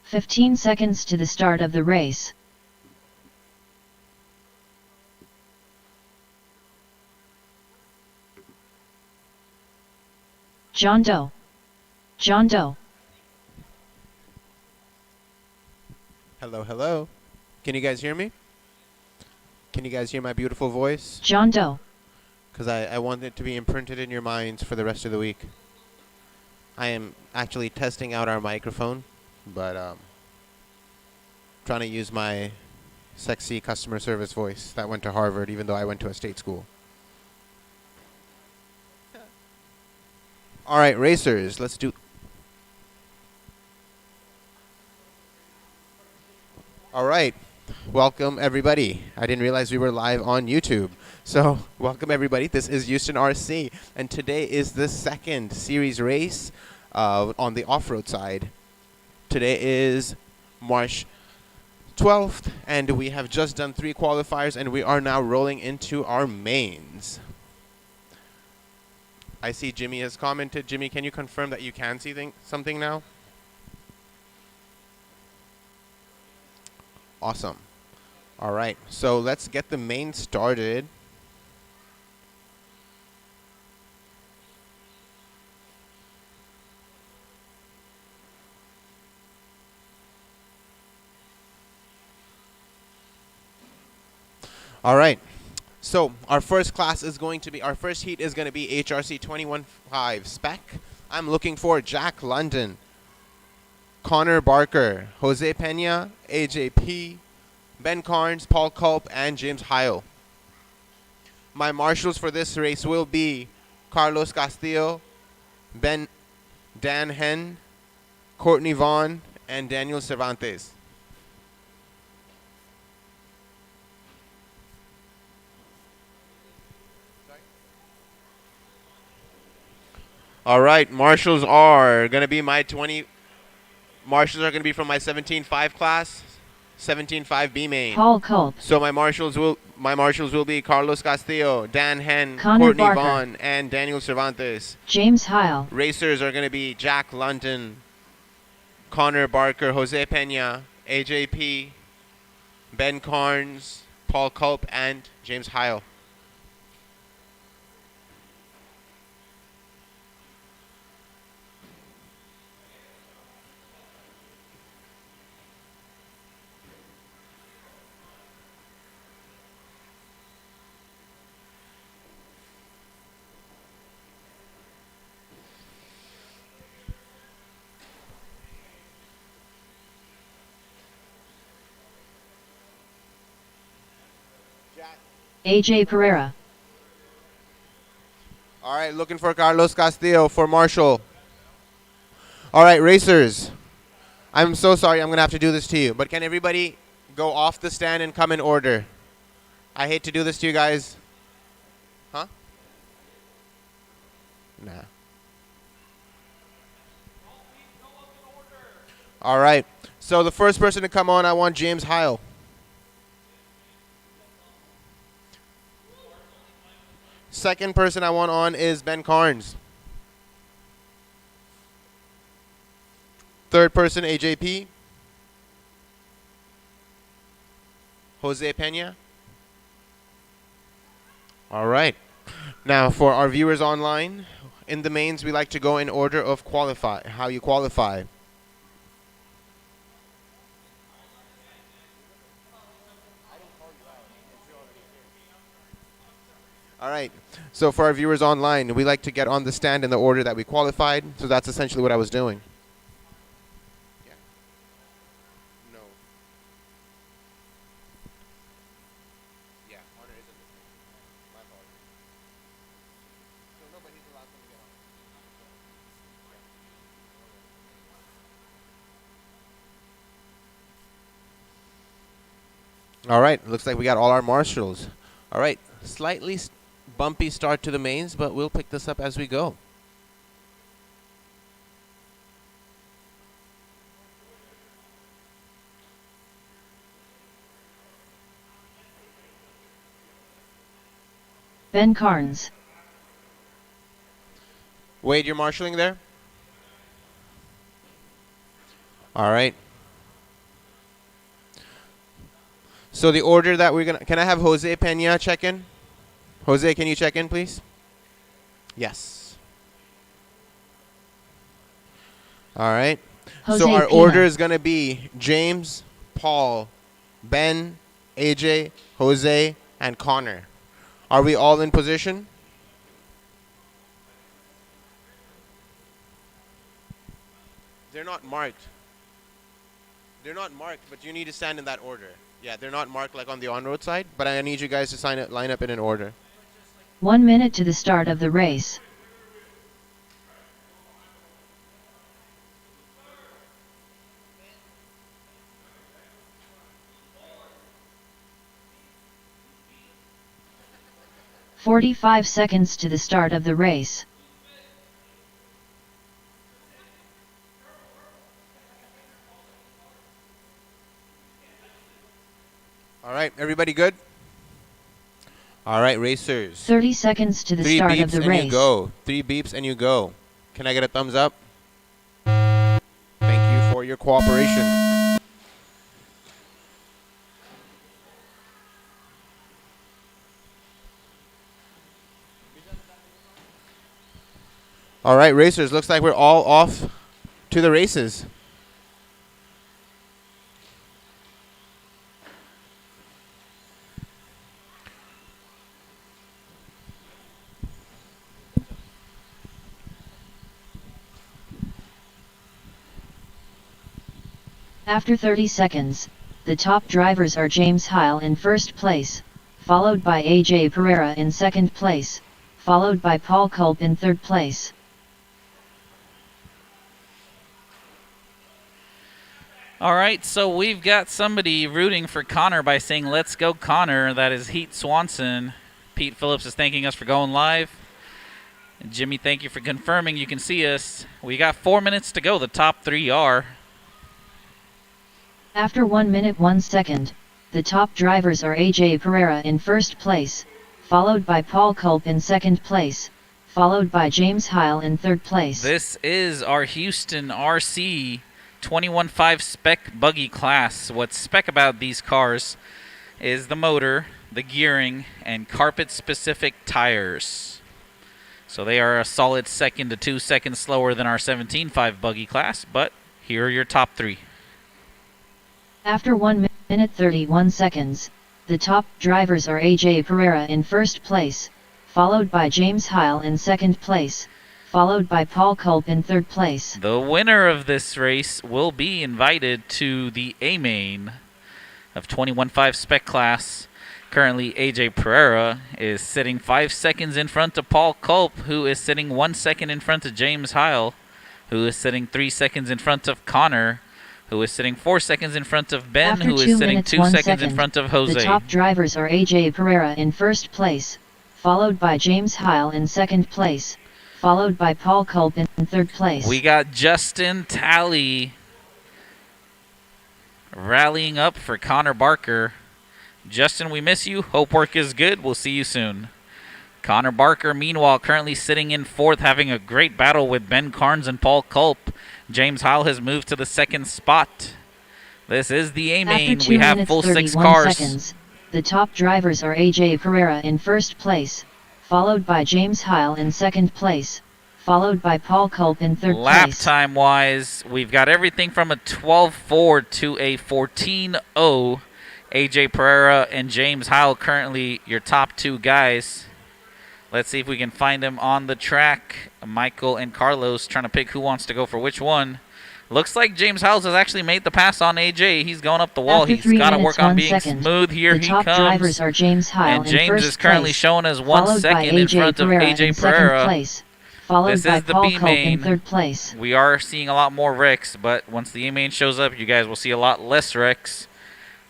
15 seconds to the start of the race. John Doe. John Doe. Hello, hello. Can you guys hear me? Can you guys hear my beautiful voice? John Doe. Because I want it to be imprinted in your minds for the rest of the week. I am actually testing out our microphone, but trying to use my sexy customer service voice that went to Harvard, even though I went to a state school. All right, racers, let's do... All right. Welcome, everybody. I didn't realize we were live on YouTube. So, welcome, everybody. This is Houston RC, and today is the second series race on the off-road side. Today is March 12th, and we have just done 3 qualifiers, and we are now rolling into our mains. I see Jimmy has commented. Jimmy, can you confirm that you can see something now? Awesome. All right, so let's get the main started. All right, so our first class is going to be, our first heat is going to be HRC 21.5 Spec. I'm looking for Jack London, Connor Barker, Jose Pena, AJP, Ben Carnes, Paul Culp, and James Heil. My marshals for this race will be Carlos Castillo, Dan Hen, Courtney Vaughn, and Daniel Cervantes. All right, marshals are going to be marshals are going to be from my 17.5 class, 17.5 B main. Paul Culp. So my marshals will be Carlos Castillo, Dan Hen, Connor Courtney Barker. Vaughn, and Daniel Cervantes. James Heil. Racers are going to be Jack London, Connor Barker, Jose Pena, AJP, Ben Carnes, Paul Culp, and James Heil. AJ Pereira. All right, looking for Carlos Castillo for marshal. All right, racers. I'm so sorry I'm going to have to do this to you, but can everybody go off the stand and come in order? I hate to do this to you guys. Huh? Nah. All right. So the first person to come on, I want James Heil. Second person I want on is Ben Carnes. Third person, AJP. Jose Pena. All right. Now, for our viewers online, in the mains, we like to go in order of how you qualify. All right. So for our viewers online, we like to get on the stand in the order that we qualified. So that's essentially what I was doing. Yeah. No. Yeah. Honor isn't listening. My apologies. So nobody's the last one to get on. All right. Looks like we got all our marshals. All right. Slightly bumpy start to the mains, but we'll pick this up as we go. Ben Carnes. Wade, you're marshalling there? All right. So the order that we're gonna, can I have Jose Pena check in? Jose, can you check in, please? Yes. All right. Jose So our Pena. order is gonna be James, Paul, Ben, AJ, Jose, and Connor. Are we all in position? They're not marked. They're not marked, but you need to stand in that order. Yeah, they're not marked like on the on-road side, but I need you guys to line up in an order. 1 minute to the start of the race. "45 seconds to the start of the race. All right, everybody good? All right, racers. 30 seconds to the start of the 3 beeps and race. you go. 3 beeps and you go. Can I get a thumbs up? Thank you for your cooperation. All right, racers, looks like we're all off to the races. After 30 seconds, the top drivers are James Heil in first place, followed by AJ Pereira in second place, followed by Paul Culp in third place. All right, so we've got somebody rooting for Connor by saying, "Let's go, Connor." That is Heat Swanson. Pete Phillips is thanking us for going live. And Jimmy, thank you for confirming you can see us. We got 4 minutes to go. The top three are. After 1 minute 1 second, the top drivers are AJ Pereira in first place, followed by Paul Culp in second place, followed by James Heil in third place. This is our Houston RC 21.5 Spec buggy class. What's spec about these cars is the motor, the gearing, and carpet-specific tires. So they are a solid second to 2 seconds slower than our 17.5 buggy class, but here are your top three. After 1 minute 31 seconds, the top drivers are AJ Pereira in first place, followed by James Heil in second place, followed by Paul Culp in third place. The winner of this race will be invited to the A-Main of 21.5 Spec class. Currently, AJ Pereira is sitting 5 seconds in front of Paul Culp, who is sitting 1 second in front of James Heil, who is sitting 3 seconds in front of Connor, who is sitting 4 seconds in front of Ben, After who is 2 sitting minutes 2 1 seconds in second, front of Jose. The top drivers are AJ Pereira in first place, followed by James Heil in second place, followed by Paul Culp in third place. We got Justin Talley rallying up for Connor Barker. Justin, we miss you. Hope work is good. We'll see you soon. Connor Barker, meanwhile, currently sitting in fourth, having a great battle with Ben Carnes and Paul Culp. James Heil has moved to the second spot. This is the A-Main. After 2 We have minutes full 6 31 cars. seconds, the top drivers are AJ Pereira in first place, followed by James Heil in second place, followed by Paul Culp in third Lap place. time wise, we've got everything from a 12.4 to a 14.0. AJ Pereira and James Heil currently your top two guys. Let's see if we can find them on the track. Michael and Carlos trying to pick who wants to go for which one. Looks like James Heil has actually made the pass on AJ. He's going up the wall. After He's 3 got to minutes, work on 1 being second, smooth. Here the he top comes. drivers are James Heil And in James first is currently place, shown as 1 followed by second in AJ front of Pereira AJ in Pereira. second place, followed This by is the Paul Culp B-Main. in third place. We are seeing a lot more wrecks, but once the A-Main shows up, you guys will see a lot less wrecks.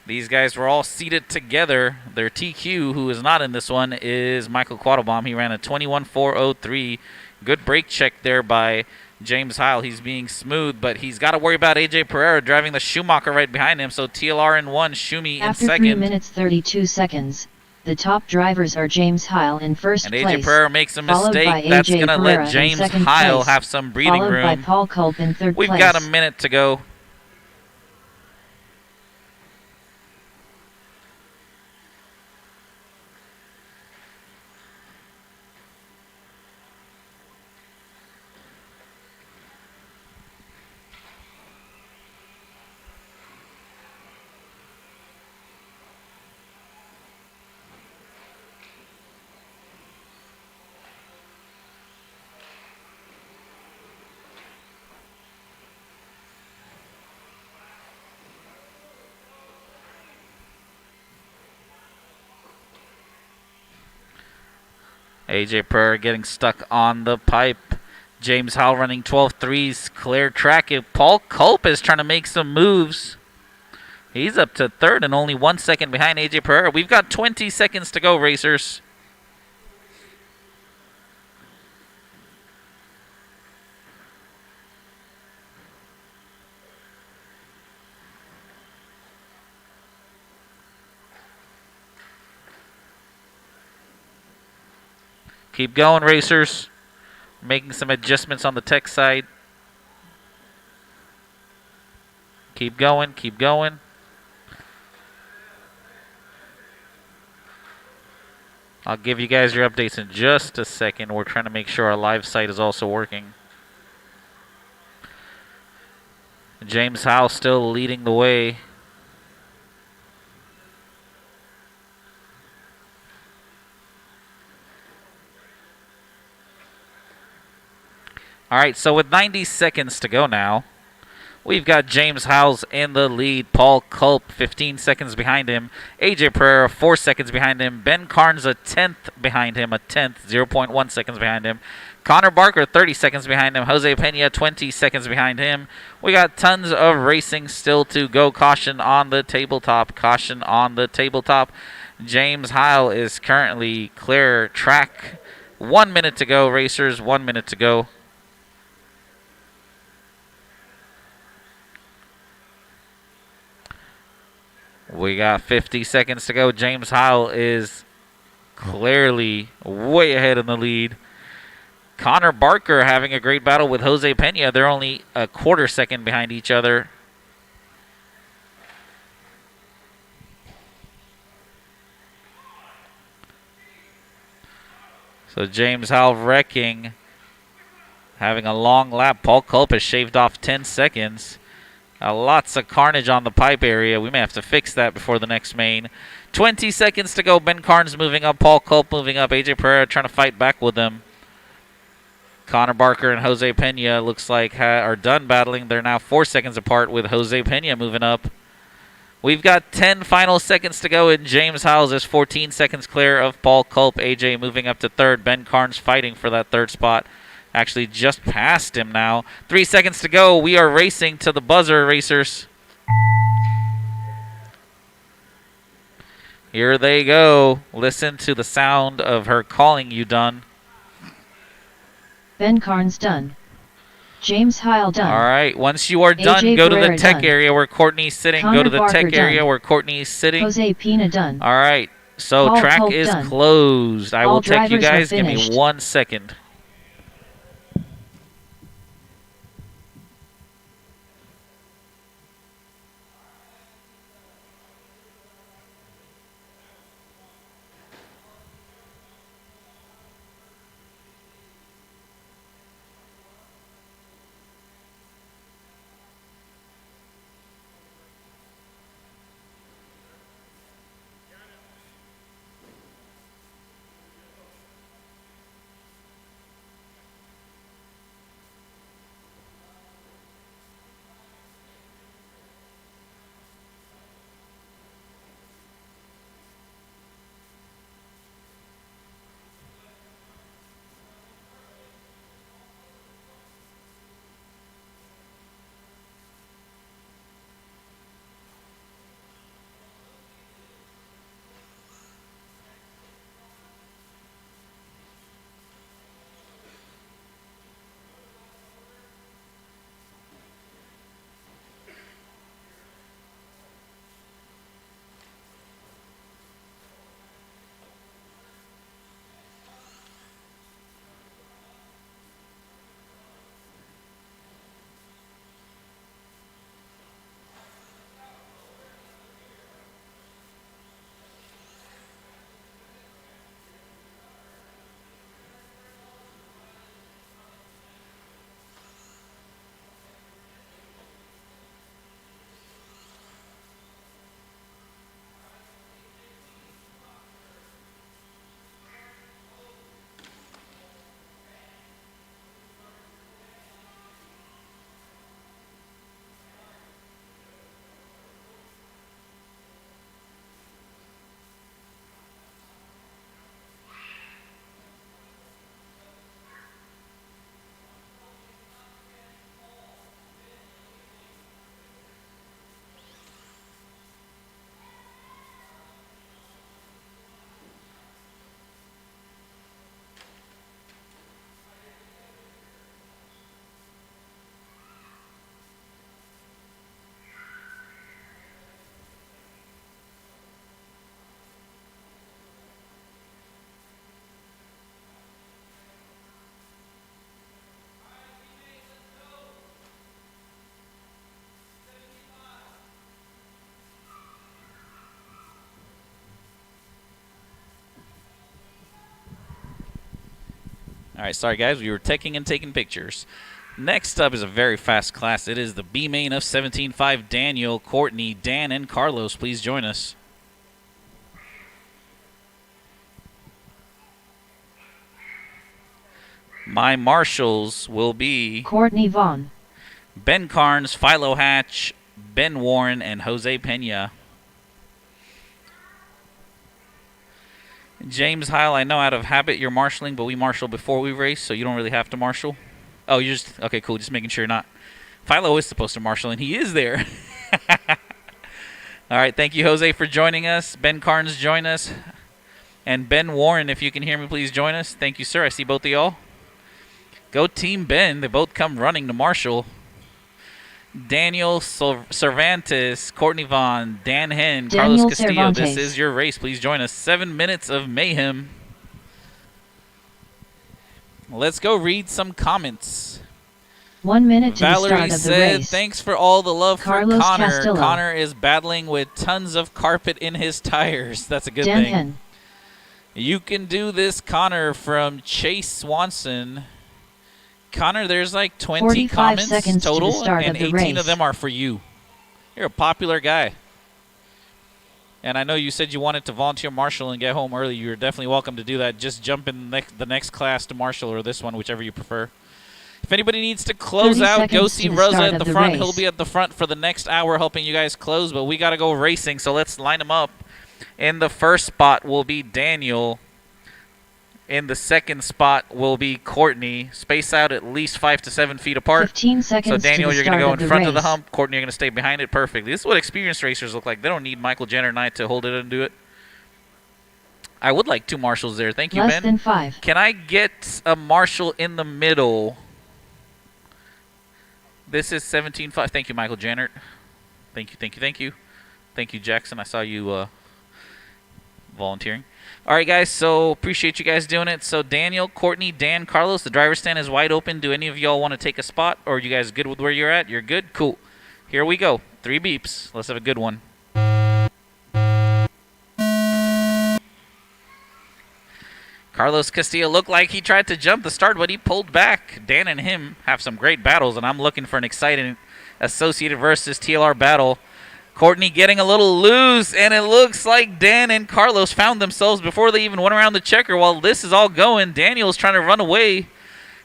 These guys were all seated together. Their TQ, who is not in this one, is Michael Quattlebaum. He ran a 21.403. Good brake check there by James Heil. He's being smooth, but he's got to worry about AJ Pereira driving the Schumacher right behind him. So TLR in 1, Schumi in After second. 3 minutes 32 seconds, the top drivers are James Heil in first And place, AJ Pereira makes a followed by mistake. That's AJ going to Pereira let in James second Heil place, have some breathing followed by room. Paul Culp in third We've place. got a minute to go. AJ Pereira getting stuck on the pipe. James Howell running 12.3s, clear track. Paul Culp is trying to make some moves. He's up to third and only 1 second behind AJ Pereira. We've got 20 seconds to go, racers. Keep going, racers. Making some adjustments on the tech side. Keep going, keep going. I'll give you guys your updates in just a second. We're trying to make sure our live site is also working. James Howe still leading the way. All right, so with 90 seconds to go now, we've got James Howells in the lead. Paul Culp, 15 seconds behind him. AJ Pereira, 4 seconds behind him. Ben Carnes, a 10th behind him, 0.1 seconds behind him. Connor Barker, 30 seconds behind him. Jose Pena, 20 seconds behind him. We got tons of racing still to go. Caution on the tabletop. Caution on the tabletop. James Howell is currently clear track. 1 minute to go, racers. 1 minute to go. We got 50 seconds to go. James Howell is clearly way ahead in the lead. Connor Barker having a great battle with Jose Pena. They're only a quarter second behind each other. So James Howell wrecking, having a long lap. Paul Culp has shaved off 10 seconds. Lots of carnage on the pipe area. We may have to fix that before the next main. 20 seconds to go. Ben Carnes moving up. Paul Culp moving up. AJ Pereira trying to fight back with them. Connor Barker and Jose Pena looks like are done battling. They're now 4 seconds apart with Jose Pena moving up. We've got 10 final seconds to go, and James Howells is 14 seconds clear of Paul Culp. AJ moving up to third. Ben Carnes fighting for that third spot. Actually just passed him now. 3 seconds to go. We are racing to the buzzer, racers. Here they go. Listen to the sound of her calling you done. Ben Carnes done. James Howell done. All right. Once you are done, AJ go to Pereira the tech done. area where Courtney's sitting. Connor Go to the Barker tech area done. where Courtney's sitting. Jose Pena done. All right. So Paul track Culp is done. closed. I All will check you drivers are guys. Give me finished. 1 second. All right, sorry guys, we were taking pictures. Next up is a very fast class. It is the B main of 17.5. Daniel, Courtney, Dan, and Carlos. Please join us. My marshals will be Courtney Vaughn, Ben Carnes, Philo Hatch, Ben Warren, and Jose Pena. James Heil, I know out of habit you're marshalling, but we marshal before we race, so you don't really have to marshal. Oh, you're just, okay, cool, just making sure you're not. Philo is supposed to marshal, and he is there. All right, thank you, Jose, for joining us. Ben Carnes, join us. And Ben Warren, if you can hear me, please join us. Thank you, sir. I see both of y'all. Go Team Ben. They both come running to marshal. Daniel Cervantes, Courtney Vaughn, Dan Henn, Daniel Carlos Castillo. Cervantes. This is your race. Please join us. 7 minutes of mayhem. Let's go read some comments. 1 minute to Valerie the start of the said, race. thanks for all the love Carlos for Connor. Castillo. Connor is battling with tons of carpet in his tires. That's a good Dan thing. Henn, You can do this, Connor, from Chase Swanson. Connor, there's like 20 45 comments seconds to the total, start and of the 18 of race. them are for you. You're a popular guy. And I know you said you wanted to volunteer marshal and get home early. You're definitely welcome to do that. Just jump in the next class to marshal or this one, whichever you prefer. If anybody needs to close 30 out, go seconds see to the Rosa start at of the the front. race. He'll be at the front for the next hour helping you guys close, but we got to go racing, so let's line them up. In the first spot will be Daniel. In the second spot will be Courtney. Space out at least 5 to 7 feet apart. 15 seconds So Daniel, to the you're going to start go of in the front of the race. hump. Courtney, you're going to stay behind it perfectly. This is what experienced racers look like. They don't need Michael Jenner and I to hold it and do it. I would like 2 marshals there. Thank you, Less Ben. than 5. Can I get a marshal in the middle? This is 17.5. Thank you, Michael Jenner. Thank you, thank you, thank you. Thank you, Jackson. I saw you volunteering. All right, guys, so appreciate you guys doing it. So Daniel, Courtney, Dan, Carlos, the driver's stand is wide open. Do any of y'all want to take a spot, or are you guys good with where you're at? You're good? Cool. Here we go. 3 beeps. Let's have a good one. Carlos Castillo looked like he tried to jump the start, but he pulled back. Dan and him have some great battles, and I'm looking for an exciting Associated versus TLR battle. Courtney getting a little loose, and it looks like Dan and Carlos found themselves before they even went around the checker. While this is all going, Daniel's trying to run away.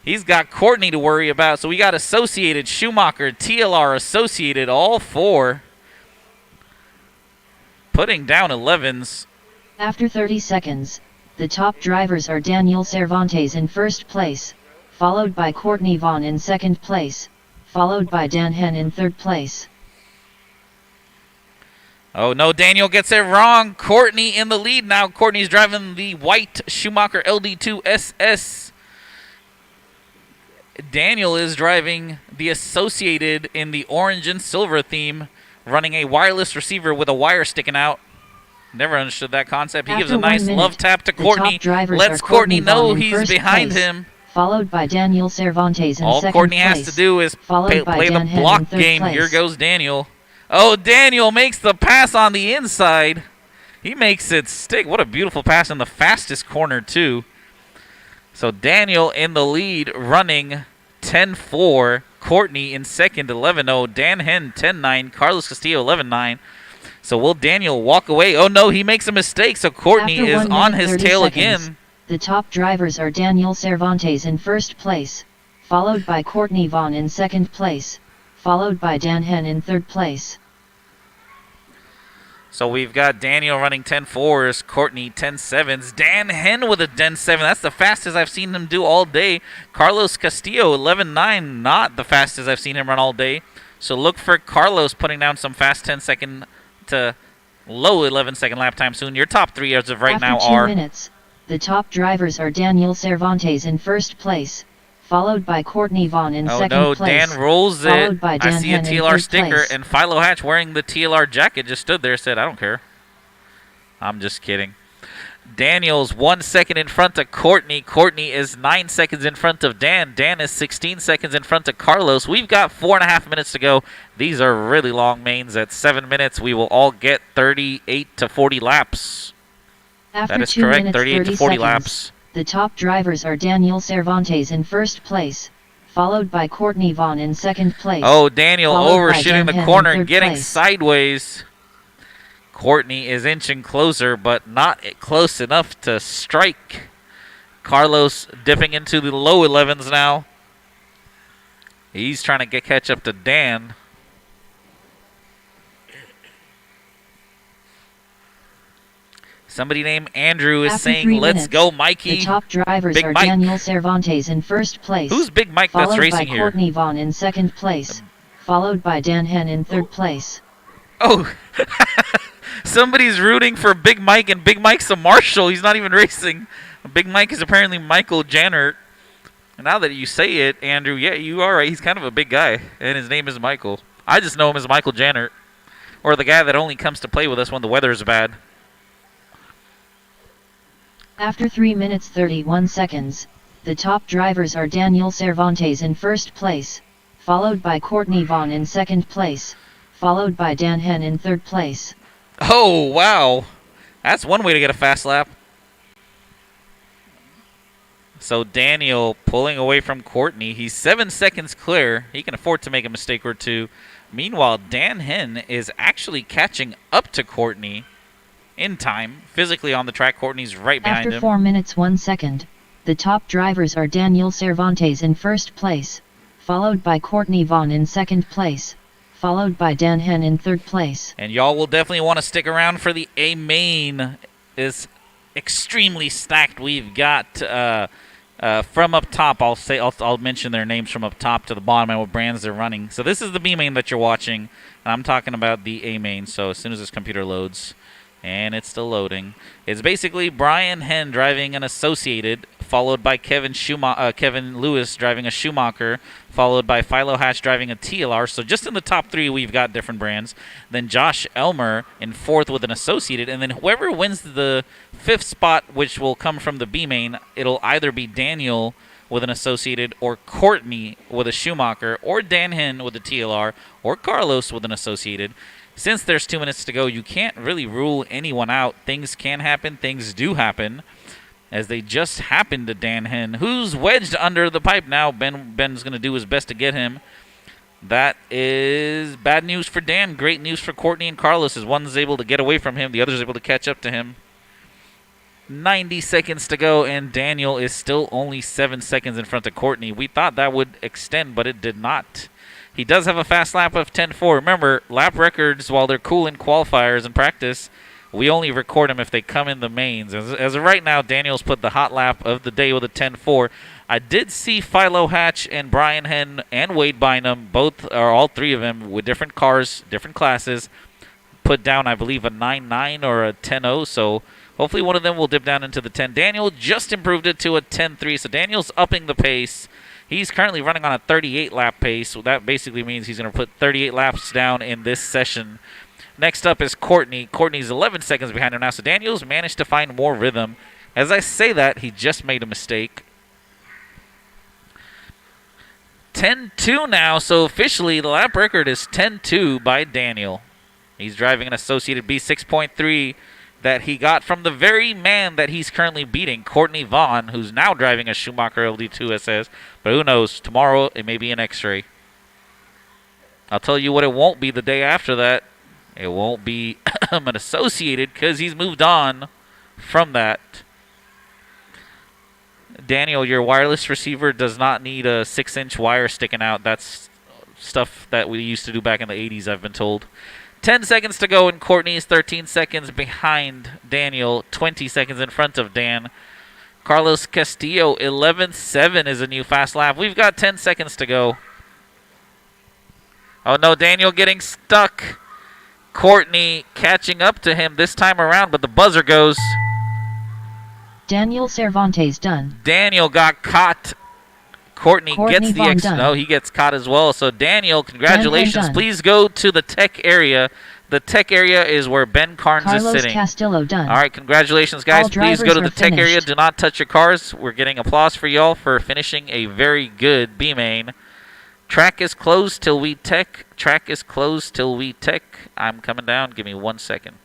He's got Courtney to worry about. So we got Associated, Schumacher, TLR, Associated, all 4 putting down 11s. After 30 seconds, the top drivers are Daniel Cervantes in first place, followed by Courtney Vaughn in second place, followed by Dan Henn in third place. Oh, no, Daniel gets it wrong. Courtney in the lead now. Courtney's driving the white Schumacher LD2 SS. Daniel is driving the Associated in the orange and silver theme, running a wireless receiver with a wire sticking out. Never understood that concept. He gives a After 1 nice minute, love tap to the Courtney. top drivers Lets are Courtney Vaughn know in he's first behind place, him. followed by Daniel Cervantes in All second Courtney place, has to do is followed by play the Dan Henn in block third game. place. Here goes Daniel. Oh, Daniel makes the pass on the inside. He makes it stick. What a beautiful pass in the fastest corner, too. So Daniel in the lead, running 10-4. Courtney in second, 11-0. Dan Henn, 10-9. Carlos Castillo, 11-9. So will Daniel walk away? Oh, no, he makes a mistake. So Courtney After is 1 on minute, his 30 tail seconds, again. The top drivers are Daniel Cervantes in first place, followed by Courtney Vaughn in second place, followed by Dan Henn in third place. So we've got Daniel running 10-4s, Courtney 10-7s, Dan Henn with a 10-7. That's the fastest I've seen him do all day. Carlos Castillo 11-9, not the fastest I've seen him run all day. So look for Carlos putting down some fast 10-second to low 11-second lap time soon. Your top 3 as of right After now 2 are minutes, the top drivers are Daniel Cervantes in first place, followed by Courtney Vaughn in oh second no, place, Dan rolls it. followed by I Dan see a Henn in TLR third sticker, place. and Philo Hatch wearing the TLR jacket just stood there, said, I don't care. I'm just kidding. Daniel's 1 second in front of Courtney. Courtney is 9 seconds in front of Dan. Dan is 16 seconds in front of Carlos. We've got 4.5 minutes to go. These are really long mains. At 7 minutes, we will all get 38 to 40 laps. After That is 2 correct, minutes, 38 to 30 40 seconds, laps. The top drivers are Daniel Cervantes in first place, followed by Courtney Vaughn in second place. Oh, Daniel followed by overshooting Dan the Hen corner in and third getting place. sideways. Courtney is inching closer, but not close enough to strike. Carlos dipping into the low 11s now. He's trying to catch up to Dan. Somebody named Andrew is After saying, 3 let's minutes, go, Mikey. The top drivers Big are Mike. Daniel Cervantes in first place. Who's Big Mike that's followed racing by here? Courtney Vaughn in second place, followed by Dan Hen in third place. Oh, somebody's rooting for Big Mike, and Big Mike's a marshal. He's not even racing. Big Mike is apparently Michael Jannert. And now that you say it, Andrew, yeah, you are right. He's kind of a big guy, and his name is Michael. I just know him as Michael Jannert, or the guy that only comes to play with us when the weather is bad. After 3 minutes 31 seconds, the top drivers are Daniel Cervantes in first place, followed by Courtney Vaughn in second place, followed by Dan Hen in third place. Oh, wow. That's one way to get a fast lap. So Daniel pulling away from Courtney. He's 7 seconds clear. He can afford to make a mistake or two. Meanwhile, Dan Hen is actually catching up to Courtney in time. Physically on the track, Courtney's right behind him. After 4 minutes 1 second, the top drivers are Daniel Cervantes in first place, followed by Courtney Vaughn in second place, followed by Dan Hen in third place. And y'all will definitely want to stick around for the A main. Is extremely stacked. We've got from up top. I'll mention their names from up top to the bottom and what brands they're running. So this is the B main that you're watching, and I'm talking about the A main. So as soon as this computer loads, and it's still loading, it's basically Brian Hen driving an Associated, followed by Kevin Lewis driving a Schumacher, followed by Philo Hatch driving a TLR. So just in the top three, we've got different brands. Then Josh Elmer in fourth with an Associated, and then whoever wins the fifth spot, which will come from the B main, it'll either be Daniel with an Associated, or Courtney with a Schumacher, or Dan Hen with a TLR, or Carlos with an Associated. Since there's 2 minutes to go, you can't really rule anyone out. Things can happen. Things do happen, as they just happened to Dan Hen, who's wedged under the pipe now. Ben's going to do his best to get him. That is bad news for Dan. Great news for Courtney and Carlos, as one's able to get away from him, the other's able to catch up to him. 90 seconds to go, and Daniel is still only 7 seconds in front of Courtney. We thought that would extend, but it did not. He does have a fast lap of 10.4. Remember, lap records, while they're cool in qualifiers and practice, we only record them if they come in the mains. As of right now, Daniel's put the hot lap of the day with a 10.4. I did see Philo Hatch and Brian Hen and Wade Bynum, all three of them, with different cars, different classes, put down, I believe, a 9.9 or a 10.0. So hopefully one of them will dip down into the 10. Daniel just improved it to a 10.3. So Daniel's upping the pace. He's currently running on a 38-lap pace, so that basically means he's going to put 38 laps down in this session. Next up is Courtney. Courtney's 11 seconds behind him now, so Daniel's managed to find more rhythm. As I say that, he just made a mistake. 10.2 now, so officially the lap record is 10.2 by Daniel. He's driving an Associated B6.3 that he got from the very man that he's currently beating, Courtney Vaughn, who's now driving a Schumacher LD2 SS. But who knows? Tomorrow it may be an X-ray. I'll tell you what it won't be the day after that. It won't be an Associated, because he's moved on from that. Daniel, your wireless receiver does not need a 6-inch wire sticking out. That's stuff that we used to do back in the 80s, I've been told. 10 seconds to go, and Courtney is 13 seconds behind Daniel, 20 seconds in front of Dan. Carlos Castillo, 11.7 is a new fast lap. We've got 10 seconds to go. Oh no, Daniel getting stuck. Courtney catching up to him this time around, but the buzzer goes. Daniel Cervantes done. Daniel got caught. Courtney gets the X. Done. No, he gets caught as well. So Daniel, congratulations. Done. Please go to the tech area. The tech area is where Ben Carnes Carlos is sitting. Castillo done. All right, congratulations, guys. All Please go to the drivers tech are area. finished. Do not touch your cars. We're getting applause for y'all for finishing a very good B main. Track is closed till we tech. Track is closed till we tech. I'm coming down. Give me 1 second.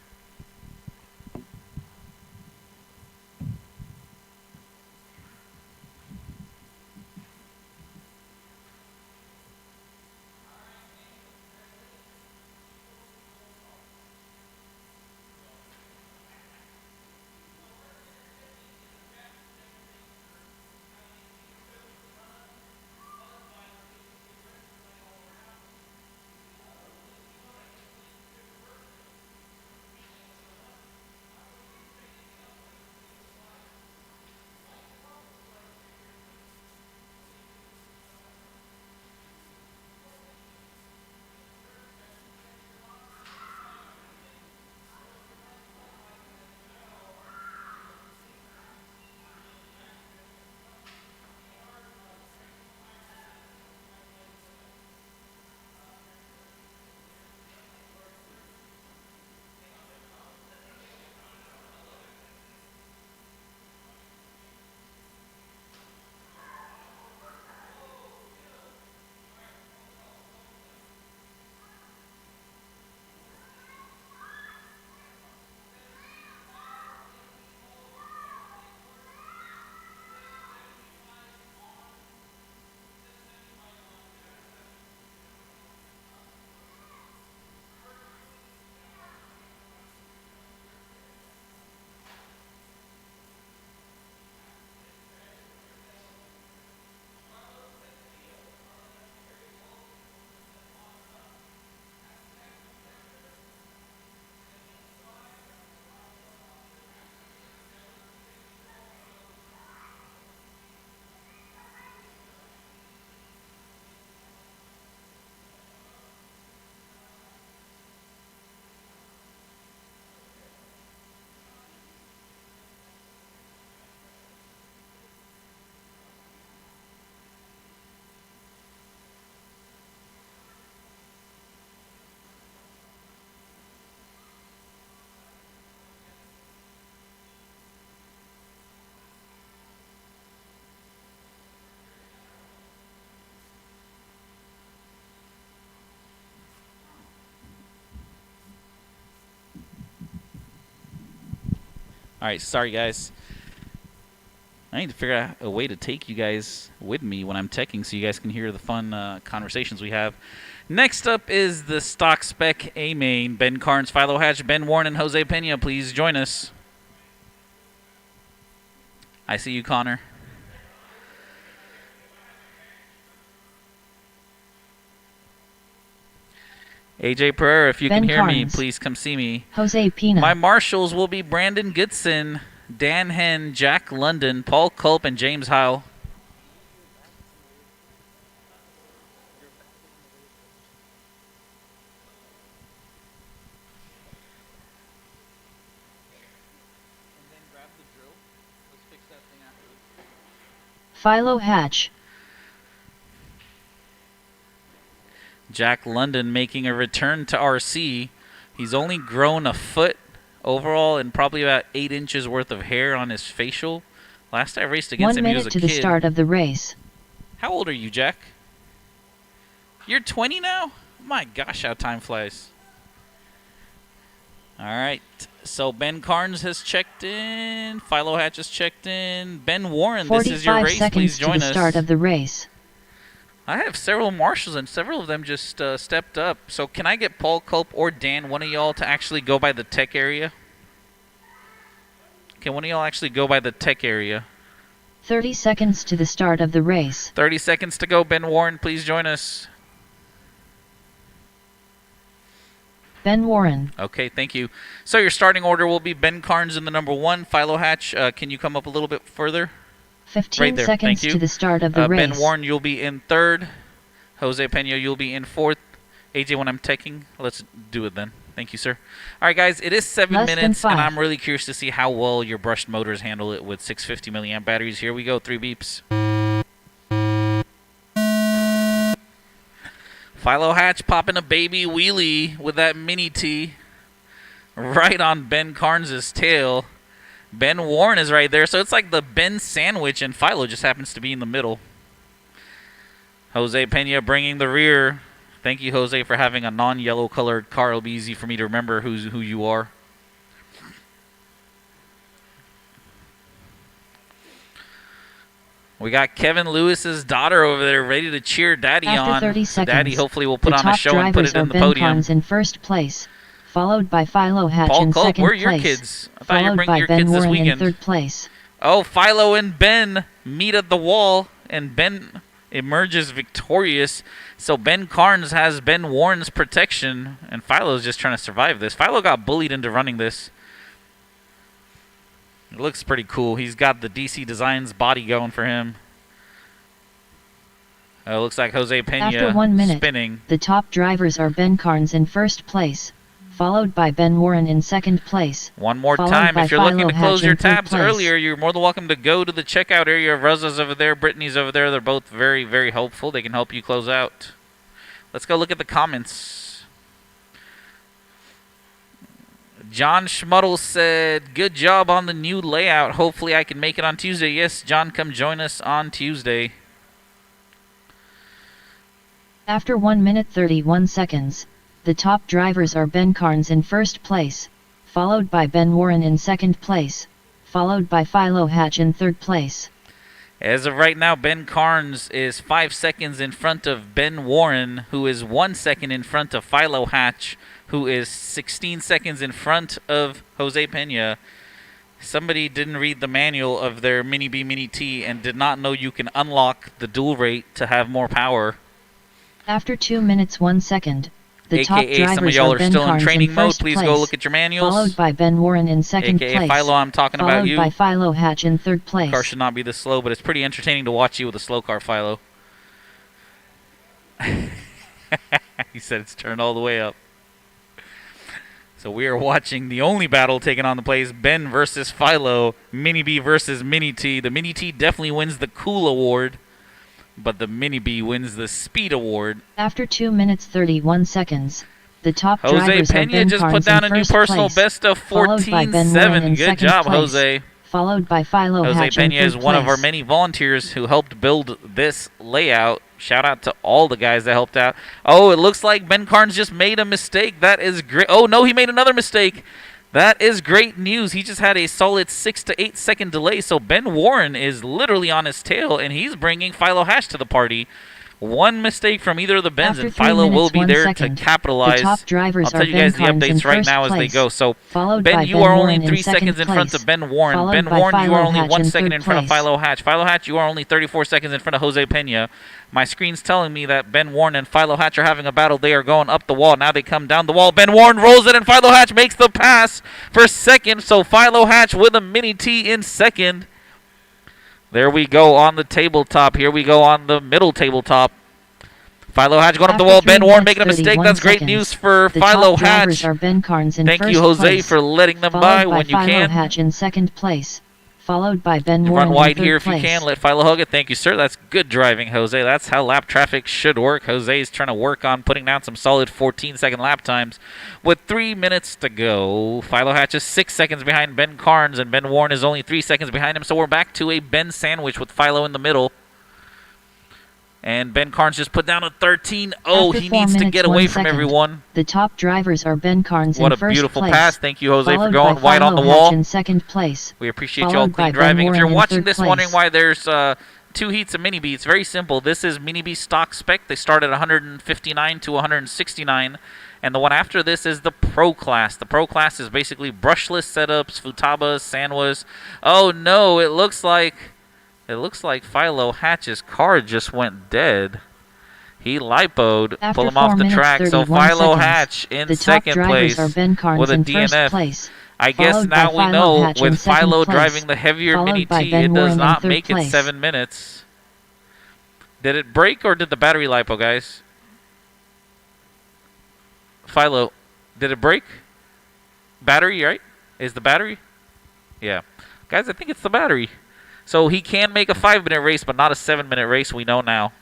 right, sorry, guys. I need to figure out a way to take you guys with me when I'm teching so you guys can hear the fun conversations we have. Next up is the stock spec A main. Ben Carnes, Philo Hatch, Ben Warren, and Jose Pena. Please join us. I see you, Connor. AJ Pereira, if you Ben can hear me, Carnes. please come see me. Jose Pena. My marshals will be Brandon Goodson, Dan Henn, Jack London, Paul Culp, and James Heil. Philo Hatch. Jack London making a return to RC. He's only grown a foot overall and probably about 8 inches worth of hair on his facial. Last I raced against 1 him, he was minute a to kid. the start of the race. How old are you, Jack? You're 20 now? My gosh, how time flies. All right. So Ben Carnes has checked in. Philo Hatch has checked in. Ben Warren, this is your 45 race. seconds Please to join the us. start of the race. I have several marshals, and several of them just stepped up. So can I get Paul Culp or Dan, one of y'all, to actually go by the tech area? Can one of y'all actually go by the tech area? 30 seconds to the start of the race. 30 seconds to go. Ben Warren, please join us. Ben Warren. Okay, thank you. So your starting order will be Ben Carnes in the number 1. Philo Hatch, can you come up a little bit further? 15 Right there. seconds Thank you. to the start of the race. Ben Warren, you'll be in 3rd. Jose Pena, you'll be in 4th. AJ, when I'm taking, let's do it then. Thank you, sir. All right, guys, it is 7 Less than minutes, and 5. I'm really curious to see how well your brushed motors handle it with 650 milliamp batteries. Here we go, 3 beeps. Philo Hatch popping a baby wheelie with that mini T right on Ben Carnes' tail. Ben Warren is right there, so it's like the Ben sandwich, and Philo just happens to be in the middle. Jose Pena bringing the rear. Thank you, Jose, for having a non-yellow colored car. It'll be easy for me to remember who you are. We got Kevin Lewis's daughter over there ready to cheer Daddy After on. 30 So seconds, Daddy hopefully will put the on a top show and put drivers it in are the Ben podium. Carnes in first place, followed by Philo Hatch Paul in Culp, second where are your place, kids? I thought you were followed bringing by your Ben kids this Warren in weekend. third place. Oh, Philo and Ben meet at the wall, and Ben emerges victorious. So Ben Carnes has Ben Warren's protection, and Philo's just trying to survive this. Philo got bullied into running this. It looks pretty cool. He's got the DC Designs body going for him. It looks like Jose Pena After 1 minute, spinning. the top drivers are Ben Carnes in first place, followed by Ben Warren in second place. One more followed time. by If you're looking Philo to close Hatch your in third tabs place. earlier, you're more than welcome to go to the checkout area. Rosa's over there. Brittany's over there. They're both very, very helpful. They can help you close out. Let's go look at the comments. John Schmuddle said, good job on the new layout. Hopefully I can make it on Tuesday. Yes, John, come join us on Tuesday. After 1 minute 31 seconds, the top drivers are Ben Carnes in first place, followed by Ben Warren in second place, followed by Philo Hatch in third place. As of right now, Ben Carnes is 5 seconds in front of Ben Warren, who is 1 second in front of Philo Hatch, who is 16 seconds in front of Jose Pena. Somebody didn't read the manual of their Mini B Mini T and did not know you can unlock the dual rate to have more power. After 2 minutes 1 second, the top AKA some of drivers y'all are are Ben still in Carnes training in mode. first Please place, go look at your manuals. followed by Ben Warren in second AKA place, Philo, I'm talking about followed you. by Philo Hatch in third place. Car should not be this slow, but it's pretty entertaining to watch you with a slow car, Philo. He said it's turned all the way up. So we are watching the only battle taken on the place, Ben versus Philo, Mini B versus Mini T. The Mini T definitely wins the Cool Award, but the Mini B wins the Speed Award. After 2 minutes 31 seconds, the top Jose drivers are Pena Ben just Carnes put down in a new first personal place, best of followed by Ben Warren in 14.7. Good second job, place, Jose. followed by Philo Jose Hatch in Pena is third one of our place. many volunteers who helped build this layout. Shout out to all the guys that helped out. Oh, it looks like Ben Carnes just made a mistake. That is great. Oh, no, he made another mistake. That is great news. He just had a solid 6 to 8 second delay, so Ben Warren is literally on his tail, and he's bringing Philo Hatch to the party. One mistake from either of the Bens, and Philo will be there to capitalize. I'll tell you guys the updates right now as they go. So, Ben, you are only 3 seconds in front of Ben Warren. Ben Warren, you are only 1 second in front of Philo Hatch. Philo Hatch, you are only 34 seconds in front of Jose Pena. My screen's telling me that Ben Warren and Philo Hatch are having a battle. They are going up the wall. Now they come down the wall. Ben Warren rolls it, and Philo Hatch makes the pass for second. So, Philo Hatch with a mini T in second. There we go on the tabletop. Here we go on the middle tabletop. Philo Hatch going up the wall. Ben Warren making a mistake. That's great news for Philo Hatch. Thank you, Jose, for letting them by when you can. Hatch in second place, followed by Ben Warren Run wide in here third if you can. Let Philo hug it. Thank you, sir. That's good driving, Jose. That's how lap traffic should work. Jose is trying to work on putting down some solid 14-second lap times with 3 minutes to go. Philo Hatch is 6 seconds behind Ben Carnes, and Ben Warren is only 3 seconds behind him. So we're back to a Ben sandwich with Philo in the middle. And Ben Carnes just put down a 13. Oh, he needs to get away from everyone. The top drivers are Ben Carnes what in first place. What a beautiful pass. Thank you, Jose, for by going wide on the Philo Hatch wall. in second place. We appreciate y'all clean driving. If you're watching this wondering why there's 2 heats of Mini B, it's very simple. This is Mini B stock spec. They start at 159 to 169. And the one after this is the Pro Class. The Pro Class is basically brushless setups, Futabas, Sanwas. Oh, no, it looks like Philo Hatch's car just went dead. He lipoed, pull him off the track. So Philo Hatch in second place with a DNF. I guess now we know with Philo driving the heavier Mini T, it does not make it 7 minutes. Did it break or did the battery lipo, guys? Philo, did it break? Battery, right? Is the battery? Yeah. Guys, I think it's the battery. So he can make a 5-minute race, but not a 7-minute race, we know now.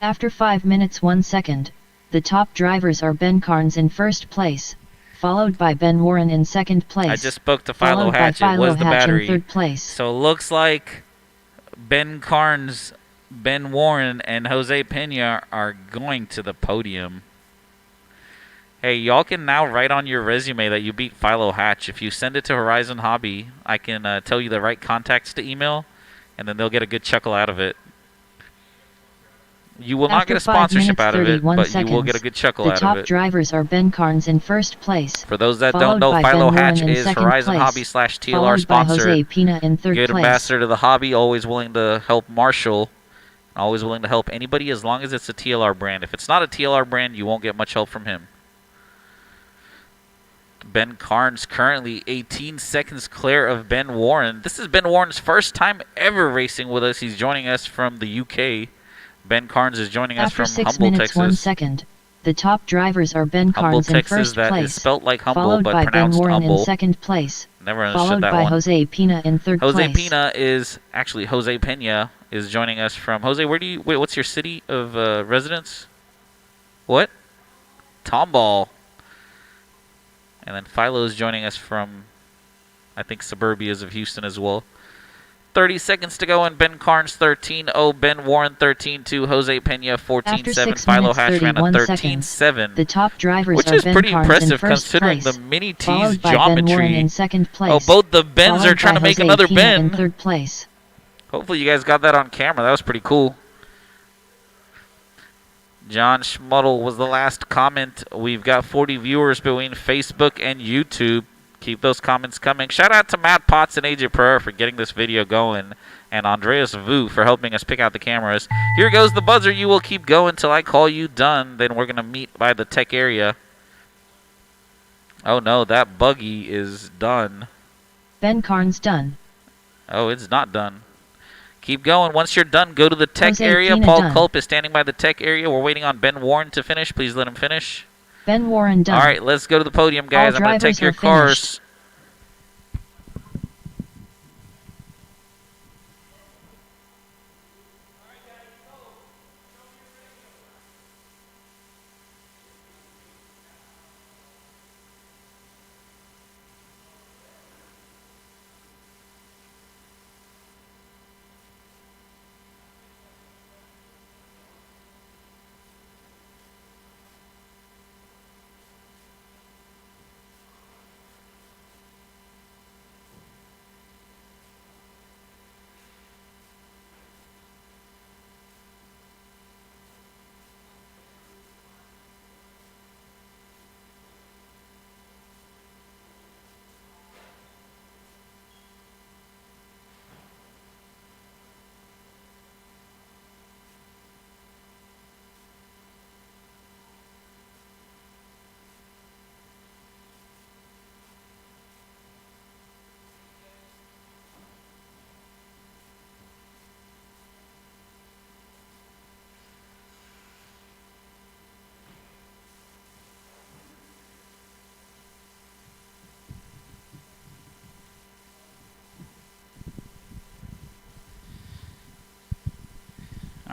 After 5 minutes 1 second, the top drivers are Ben Carnes in first place, followed by Ben Warren in second place. I just spoke to Philo Hatch. It was the battery. In third place. So looks like Ben Carnes, Ben Warren, and Jose Pena are going to the podium. Hey, y'all can now write on your resume that you beat Philo Hatch. If you send it to Horizon Hobby, I can tell you the right contacts to email, and then they'll get a good chuckle out of it. You will not get a sponsorship out of it, but you will get a good chuckle out of it. The top drivers are Ben Carnes in first place. For those that don't know, Philo Hatch is Horizon Hobby / TLR sponsor. Good ambassador to the hobby, always willing to help Marshall. Always willing to help anybody as long as it's a TLR brand. If it's not a TLR brand, you won't get much help from him. Ben Carnes currently 18 seconds clear of Ben Warren. This is Ben Warren's first time ever racing with us. He's joining us from the UK. Ben Carnes is joining us from Humble, Texas. After 6 minutes 1 second, the top drivers are Ben Carnes in first place, that is spelt like humble, followed but by pronounced Ben Warren humble. in second place, Never understood followed that by one. Jose Pena in third place. Jose Pena is actually Jose Pena is joining us from Jose. Where do you wait? What's your city of residence? What? Tomball. And then Philo is joining us from, I think, suburbias of Houston as well. 30 seconds to go, and Ben Carnes 13-0, Ben Warren 13-2, Jose Pena 14-7, Philo Hatch ran a 13-7, the top drivers which are is Ben pretty Carnes impressive in first considering place, the Mini T's followed by geometry. Ben Warren in second place, oh, both the Bens are trying to make Jose another Pena Ben. in third place. Hopefully you guys got that on camera. That was pretty cool. John Schmuddle was the last comment. We've got 40 viewers between Facebook and YouTube. Keep those comments coming. Shout out to Matt Potts and AJ Pereira for getting this video going, and Andreas Vu for helping us pick out the cameras. Here goes the buzzer. You will keep going till I call you done. Then we're going to meet by the tech area. Oh no, that buggy is done. Ben Carnes done. Oh, it's not done. Keep going. Once you're done, go to the tech Jose area. Pena Paul done. Culp is standing by the tech area. We're waiting on Ben Warren to finish. Please let him finish. Ben Warren done. All right, let's go to the podium, guys. All I'm going to take your drivers are cars.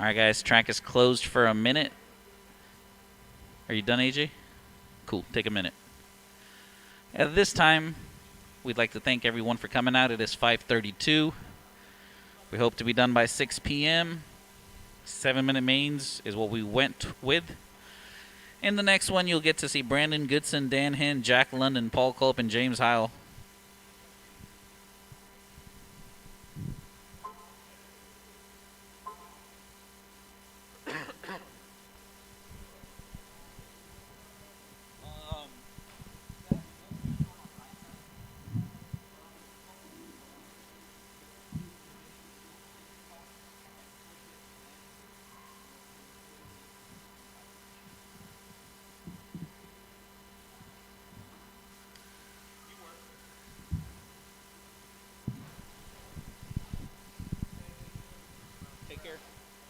All right, guys. Track is closed for a minute. Are you done, AJ? Cool. Take a minute. At this time, we'd like to thank everyone for coming out. It is 5:32. We hope to be done by 6 p.m. 7-minute mains is what we went with. In the next one, you'll get to see Brandon Goodson, Dan Henn, Jack London, Paul Culp, and James Heil.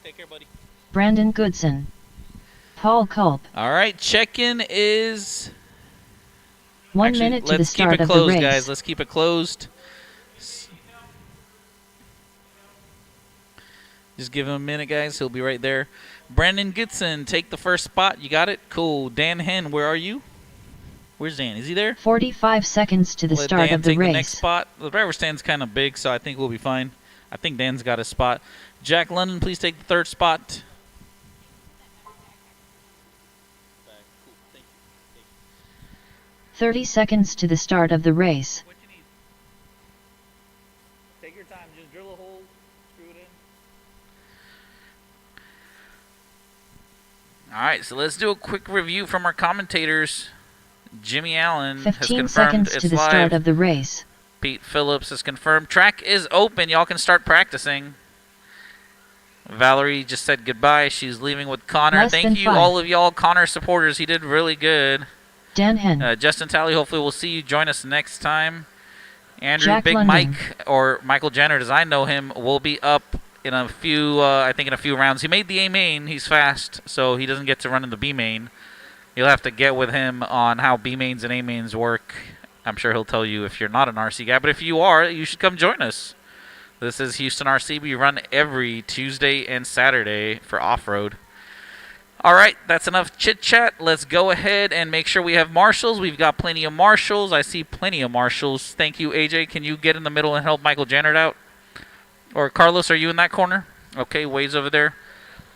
Take care, buddy. Brandon Goodson. Paul Culp. All right, check-in is... 1 minute to the start of the race. Let's keep it closed, guys. Let's keep it closed. Just give him a minute, guys. He'll be right there. Brandon Goodson, take the first spot. You got it? Cool. Dan Henn, where are you? Where's Dan? Is he there? 45 seconds to the start of the race. Let Dan take the next spot. The driver stand's kind of big, so I think we'll be fine. I think Dan's got his spot. Jack London, please take the third spot. 30 seconds to the start of the race. What you need? Take your time. Just drill a hole. Screw it in. All right, so let's do a quick review from our commentators. Jimmy Allen has 15 confirmed seconds it's to the live. start of the race. Pete Phillips has confirmed track is open. Y'all can start practicing. Valerie just said goodbye. She's leaving with Connor. Thank you, all of y'all Connor supporters. He did really good. Dan Henn. Justin Talley, hopefully we'll see you. Join us next time. Andrew Jack Big London. Mike, or Michael Jenner, as I know him, will be up in a few, I think in a few rounds. He made the A main. He's fast, so he doesn't get to run in the B main. You'll have to get with him on how B mains and A mains work. I'm sure he'll tell you if you're not an RC guy, but if you are, you should come join us. This is Houston RC. We run every Tuesday and Saturday for off-road. All right, that's enough chit-chat. Let's go ahead and make sure we have marshals. We've got plenty of marshals. I see plenty of marshals. Thank you, AJ. Can you get in the middle and help Michael Jannert out? Or Carlos, are you in that corner? Okay, Wade's over there.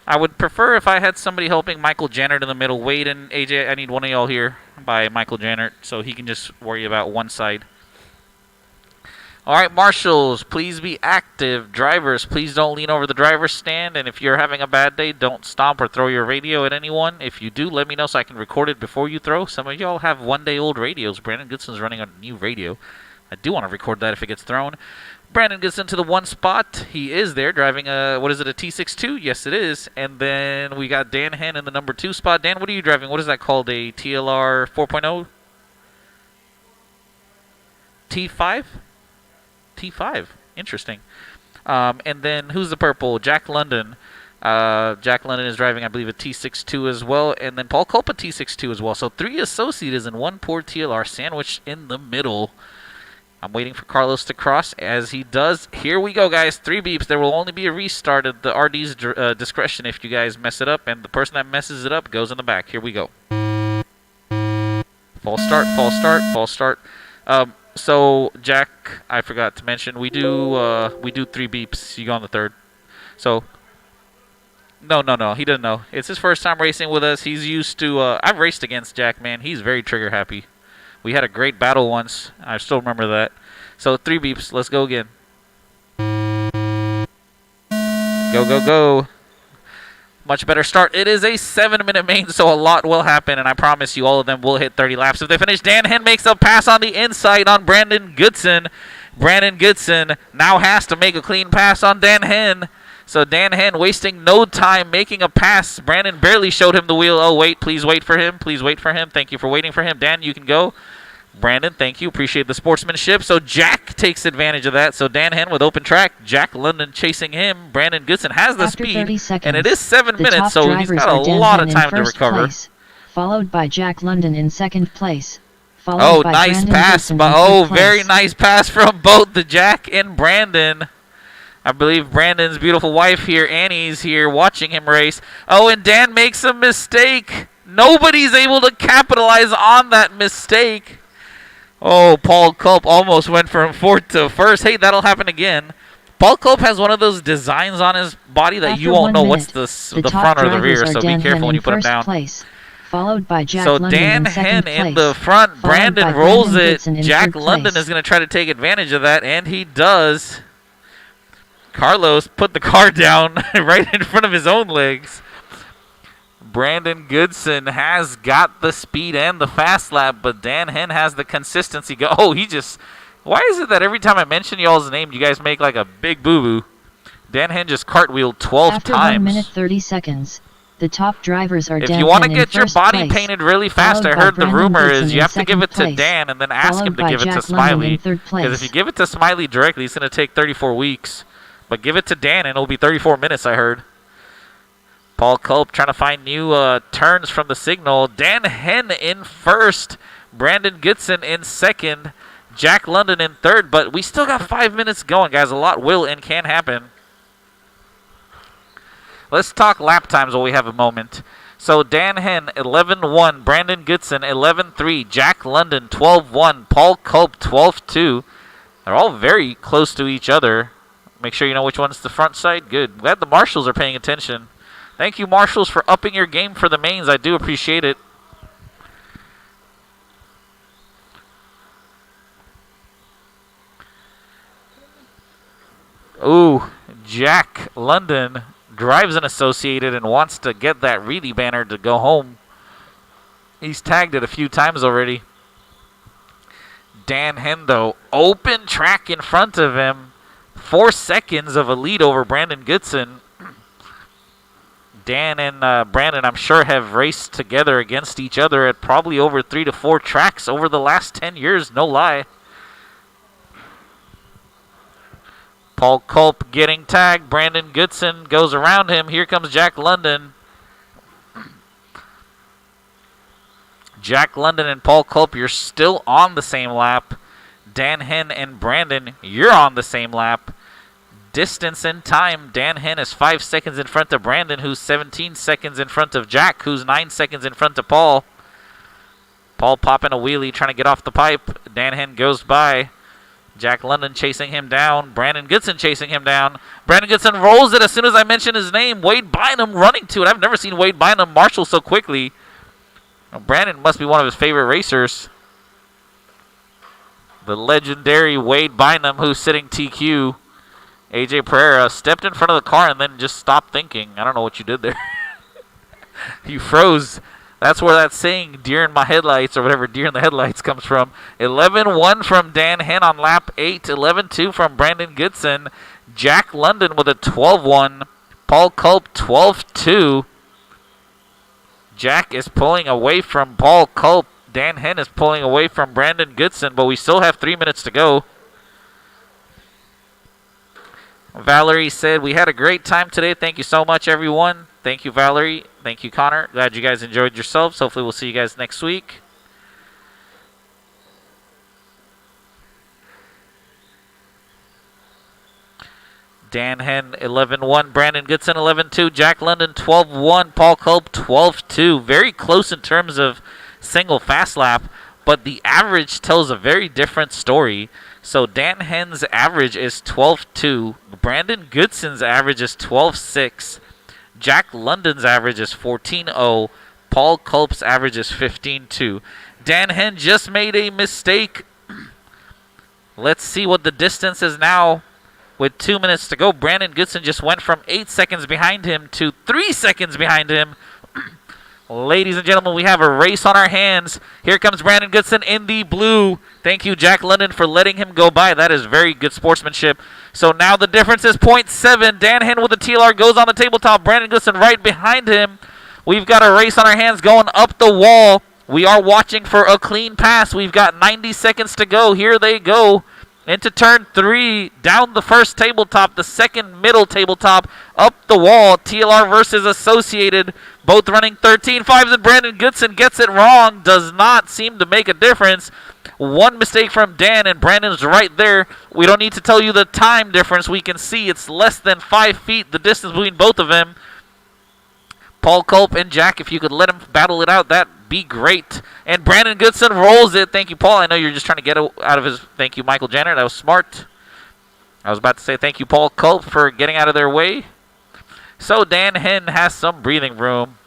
I would prefer if I had somebody helping Michael Jannert in the middle. Wade and AJ, I need one of y'all here by Michael Jannert so he can just worry about one side. All right, marshals, please be active. Drivers, please don't lean over the driver's stand. And if you're having a bad day, don't stomp or throw your radio at anyone. If you do, let me know so I can record it before you throw. Some of y'all have one-day-old radios. Brandon Goodson's running a new radio. I do want to record that if it gets thrown. Brandon gets into the one spot. He is there driving a, what is it, a T62? Yes, it is. And then we got Dan Henn in the number 2 spot. Dan, what are you driving? What is that called? A TLR 4.0? T5? T5. Interesting. And then who's the purple? Jack London. Jack London is driving, I believe, a T62 as well. And then Paul Culp, a T62 as well. So 3 associates and 1 poor TLR sandwiched in the middle. I'm waiting for Carlos to cross. As he does, here we go, guys. 3 beeps. There will only be a restart at the RD's discretion if you guys mess it up. And the person that messes it up goes in the back. Here we go. False start, false start, false start. So, Jack, I forgot to mention, we do 3 beeps. You go on the 3rd. So, no, he doesn't know. It's his first time racing with us. He's used to, I've raced against Jack, man. He's very trigger happy. We had a great battle once. I still remember that. So, 3 beeps. Let's go again. Go, go, go. Much better start. It is a 7-minute main, so a lot will happen, and I promise you all of them will hit 30 laps if they finish. Dan Henn makes a pass on the inside on Brandon Goodson. Brandon Goodson now has to make a clean pass on Dan Henn. So Dan Henn wasting no time making a pass. Brandon barely showed him the wheel. Oh, wait. Please wait for him. Please wait for him. Thank you for waiting for him. Dan, you can go. Brandon, thank you. Appreciate the sportsmanship. So Jack takes advantage of that. So Dan Henn with open track. Jack London chasing him. Brandon Goodson has the After speed. 30 seconds, and it is 7 minutes, so he's got a Dan lot Henn of time in to first recover. Place, followed by Jack London in 2nd place. Followed by Nice Brandon pass. Goodson in Oh, 3rd very place. nice pass from both the Jack and Brandon. I believe Brandon's beautiful wife here, Annie's here, watching him race. Oh, and Dan makes a mistake. Nobody's able to capitalize on that mistake. Oh, Paul Culp almost went from fourth to first. Hey, that'll happen again. Paul Culp has one of those designs on his body that you won't know what's the front or the rear, so be careful when you put him down. Followed by Jack So London Dan in second Henn in place, the front. Brandon by rolls Brandon it. Goodson in Jack third London place. is going to try to take advantage of that, and he does. Carlos put the car down right in front of his own legs. Brandon Goodson has got the speed and the fast lap, but Dan Henn has the consistency. Oh, he just... Why is it that every time I mention y'all's name, you guys make like a big boo-boo? Dan Henn just cartwheeled 12 After times. 1 minute 30 seconds, the top drivers are If Dan you want to Henn in get your first body place, painted really fast, I followed by heard the Brandon rumor Goodson is you in have to give second it to place, Dan and then ask him followed to by give it to Jack London Smiley. in third Because if place. you give it to Smiley directly, it's going to take 34 weeks. But give it to Dan and it'll be 34 minutes, I heard. Paul Culp trying to find new turns from the signal. Dan Henn in first. Brandon Goodson in second. Jack London in third. But we still got 5 minutes going, guys. A lot will and can happen. Let's talk lap times while we have a moment. So Dan Henn, 11-1. Brandon Goodson, 11-3. Jack London, 12-1. Paul Culp, 12-2. They're all very close to each other. Make sure you know which one's the front side. Good. Glad the marshals are paying attention. Thank you, marshals, for upping your game for the mains. I do appreciate it. Ooh, Jack London drives an Associated and wants to get that Reedy banner to go home. He's tagged it a few times already. Dan Henn, though, open track in front of him. 4 seconds of a lead over Brandon Goodson. Dan and Brandon, I'm sure, have raced together against each other at probably over 3 to 4 tracks over the last 10 years, no lie. Paul Culp getting tagged. Brandon Goodson goes around him. Here comes Jack London. Jack London and Paul Culp, you're still on the same lap. Dan Henn and Brandon, you're on the same lap. Distance and time, Dan Henn is 5 seconds in front of Brandon, who's 17 seconds in front of Jack, who's 9 seconds in front of Paul. Paul popping a wheelie, trying to get off the pipe. Dan Henn goes by. Jack London chasing him down. Brandon Goodson chasing him down. Brandon Goodson rolls it as soon as I mention his name. Wade Bynum running to it. I've never seen Wade Bynum marshal so quickly. Well, Brandon must be one of his favorite racers. The legendary Wade Bynum, who's sitting TQ. AJ Pereira stepped in front of the car and then just stopped thinking. I don't know what you did there. You froze. That's where that saying, deer in my headlights, or whatever, deer in the headlights comes from. 11-1 from Dan Henn on lap 8. 11-2 from Brandon Goodson. Jack London with a 12-1. Paul Culp, 12-2. Jack is pulling away from Paul Culp. Dan Henn is pulling away from Brandon Goodson, but we still have 3 minutes to go. Valerie said, we had a great time today. Thank you so much, everyone. Thank you, Valerie. Thank you, Connor. Glad you guys enjoyed yourselves. Hopefully we'll see you guys next week. Dan Henn, 11-1. Brandon Goodson, 11-2. Jack London, 12-1. Paul Culp, 12-2. Very close in terms of single fast lap, but the average tells a very different story. So Dan Henn's average is 12-2. Brandon Goodson's average is 12-6. Jack London's average is 14-0. Paul Culp's average is 15-2. Dan Henn just made a mistake. Let's see what the distance is now with 2 minutes to go. Brandon Goodson just went from 8 seconds behind him to 3 seconds behind him. Ladies and gentlemen, we have a race on our hands. Here comes Brandon Goodson in the blue. Thank you, Jack London, for letting him go by. That is very good sportsmanship. So now the difference is 0.7. Dan Henn with the TLR goes on the tabletop. Brandon Goodson right behind him. We've got a race on our hands going up the wall. We are watching for a clean pass. We've got 90 seconds to go. Here they go. into turn 3, down the first tabletop, the second middle tabletop, up the wall. TLR versus Associated, both running 13.5s, and Brandon Goodson gets it wrong. Does not seem to make a difference. One mistake from Dan, and Brandon's right there. We don't need to tell you the time difference. We can see it's less than 5 feet, the distance between both of them. Paul Culp and Jack, if you could let him battle it out, that'd be great. And Brandon Goodson rolls it. Thank you, Paul. I know you're just trying to get out of his... Thank you, Michael Jenner. That was smart. I was about to say thank you, Paul Culp, for getting out of their way. So Dan Henn has some breathing room.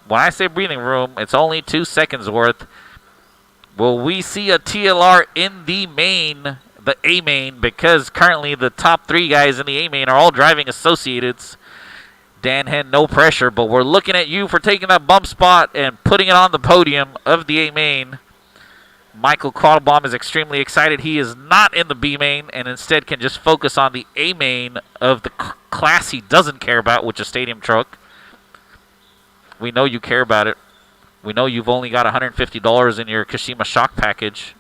When I say breathing room, it's only 2 seconds worth. Will we see a TLR in the main, the A main, because currently the top 3 guys in the A main are all driving Associateds. Dan Henn, no pressure, but we're looking at you for taking that bump spot and putting it on the podium of the A main. Michael Quattlebaum is extremely excited. He is not in the B main and instead can just focus on the A main of the class he doesn't care about, which is Stadium Truck. We know you care about it. We know you've only got $150 in your Kashima Shock package.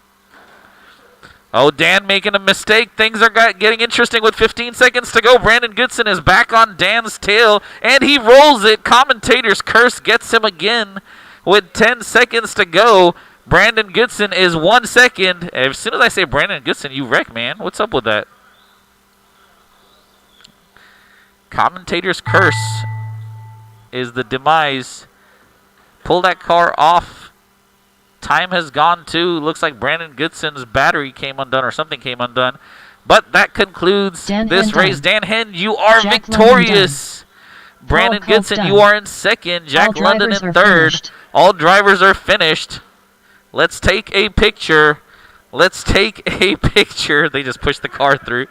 Oh, Dan making a mistake. Things are getting interesting with 15 seconds to go. Brandon Goodson is back on Dan's tail, and he rolls it. Commentator's curse gets him again with 10 seconds to go. Brandon Goodson is 1 second. As soon as I say Brandon Goodson, you wreck, man. What's up with that? Commentator's curse is the demise. Pull that car off. Time has gone too. Looks like Brandon Goodson's battery came undone or something came undone. But that concludes this race. Dan Henn, you are Jack victorious. Brandon Goodson, you are in second. Jack London in third. All drivers are finished. Let's take a picture. Let's take a picture. They just pushed the car through.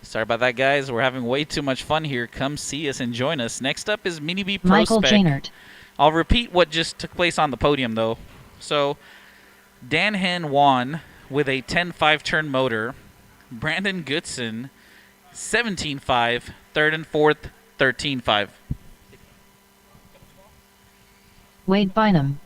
Sorry about that, guys. We're having way too much fun here. Come see us and join us. Next up is Mini B Pro Michael Spec. Jainert. I'll repeat what just took place on the podium, though. So, Dan Henn won with a 10.5 turn motor. Brandon Goodson, 17.5. Third and fourth, 13.5. Wade Bynum.